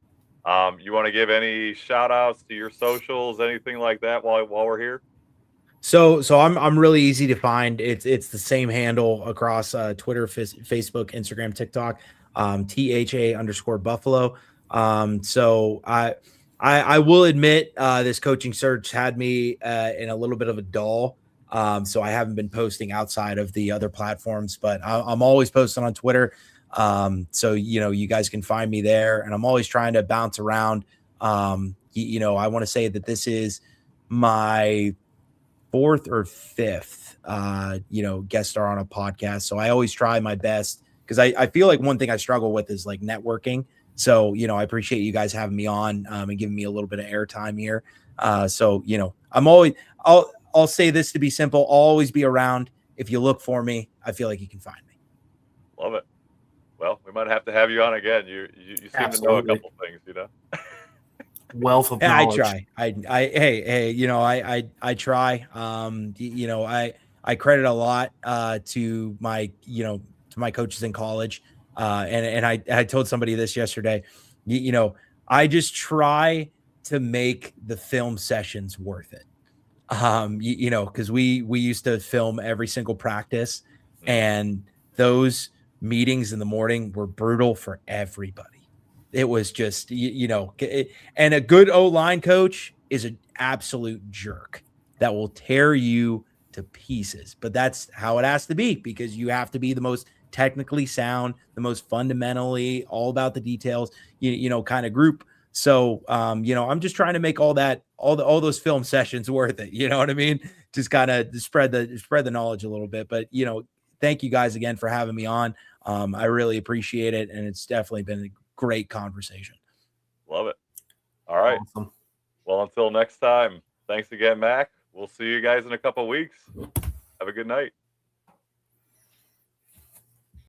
You want to give any shout outs to your socials, anything like that while we're here? So I'm really easy to find. It's the same handle across Twitter, Facebook, Instagram, TikTok, THA_Buffalo. So I will admit this coaching search had me in a little bit of a dull. So I haven't been posting outside of the other platforms, but I'm always posting on Twitter. So, you guys can find me there, and I'm always trying to bounce around. I want to say that this is my 4th or 5th, guest star on a podcast. So I always try my best because I feel like one thing I struggle with is like networking. So, I appreciate you guys having me on and giving me a little bit of airtime here. So, I'll say this to be simple. I'll always be around. If you look for me, I feel like you can find me. Love it. Well, we might have to have you on again. You seem to know a Absolutely. couple things, Wealth of Yeah, I knowledge. try. I try. I credit a lot to my coaches in college. And I told somebody this yesterday. I just try to make the film sessions worth it. Because we used to film every single practice, and those meetings in the morning were brutal for everybody. It was just, and a good O-line coach is an absolute jerk that will tear you to pieces. But that's how it has to be, because you have to be the most technically sound, the most fundamentally all about the details, kind of group. So, I'm just trying to make all those film sessions worth it. You know what I mean? Just kind of spread the knowledge a little bit. But, thank you guys again for having me on. I really appreciate it. And it's definitely been a great conversation. Love it. All right. Awesome. Well, until next time, thanks again, Mac. We'll see you guys in a couple weeks. Have a good night.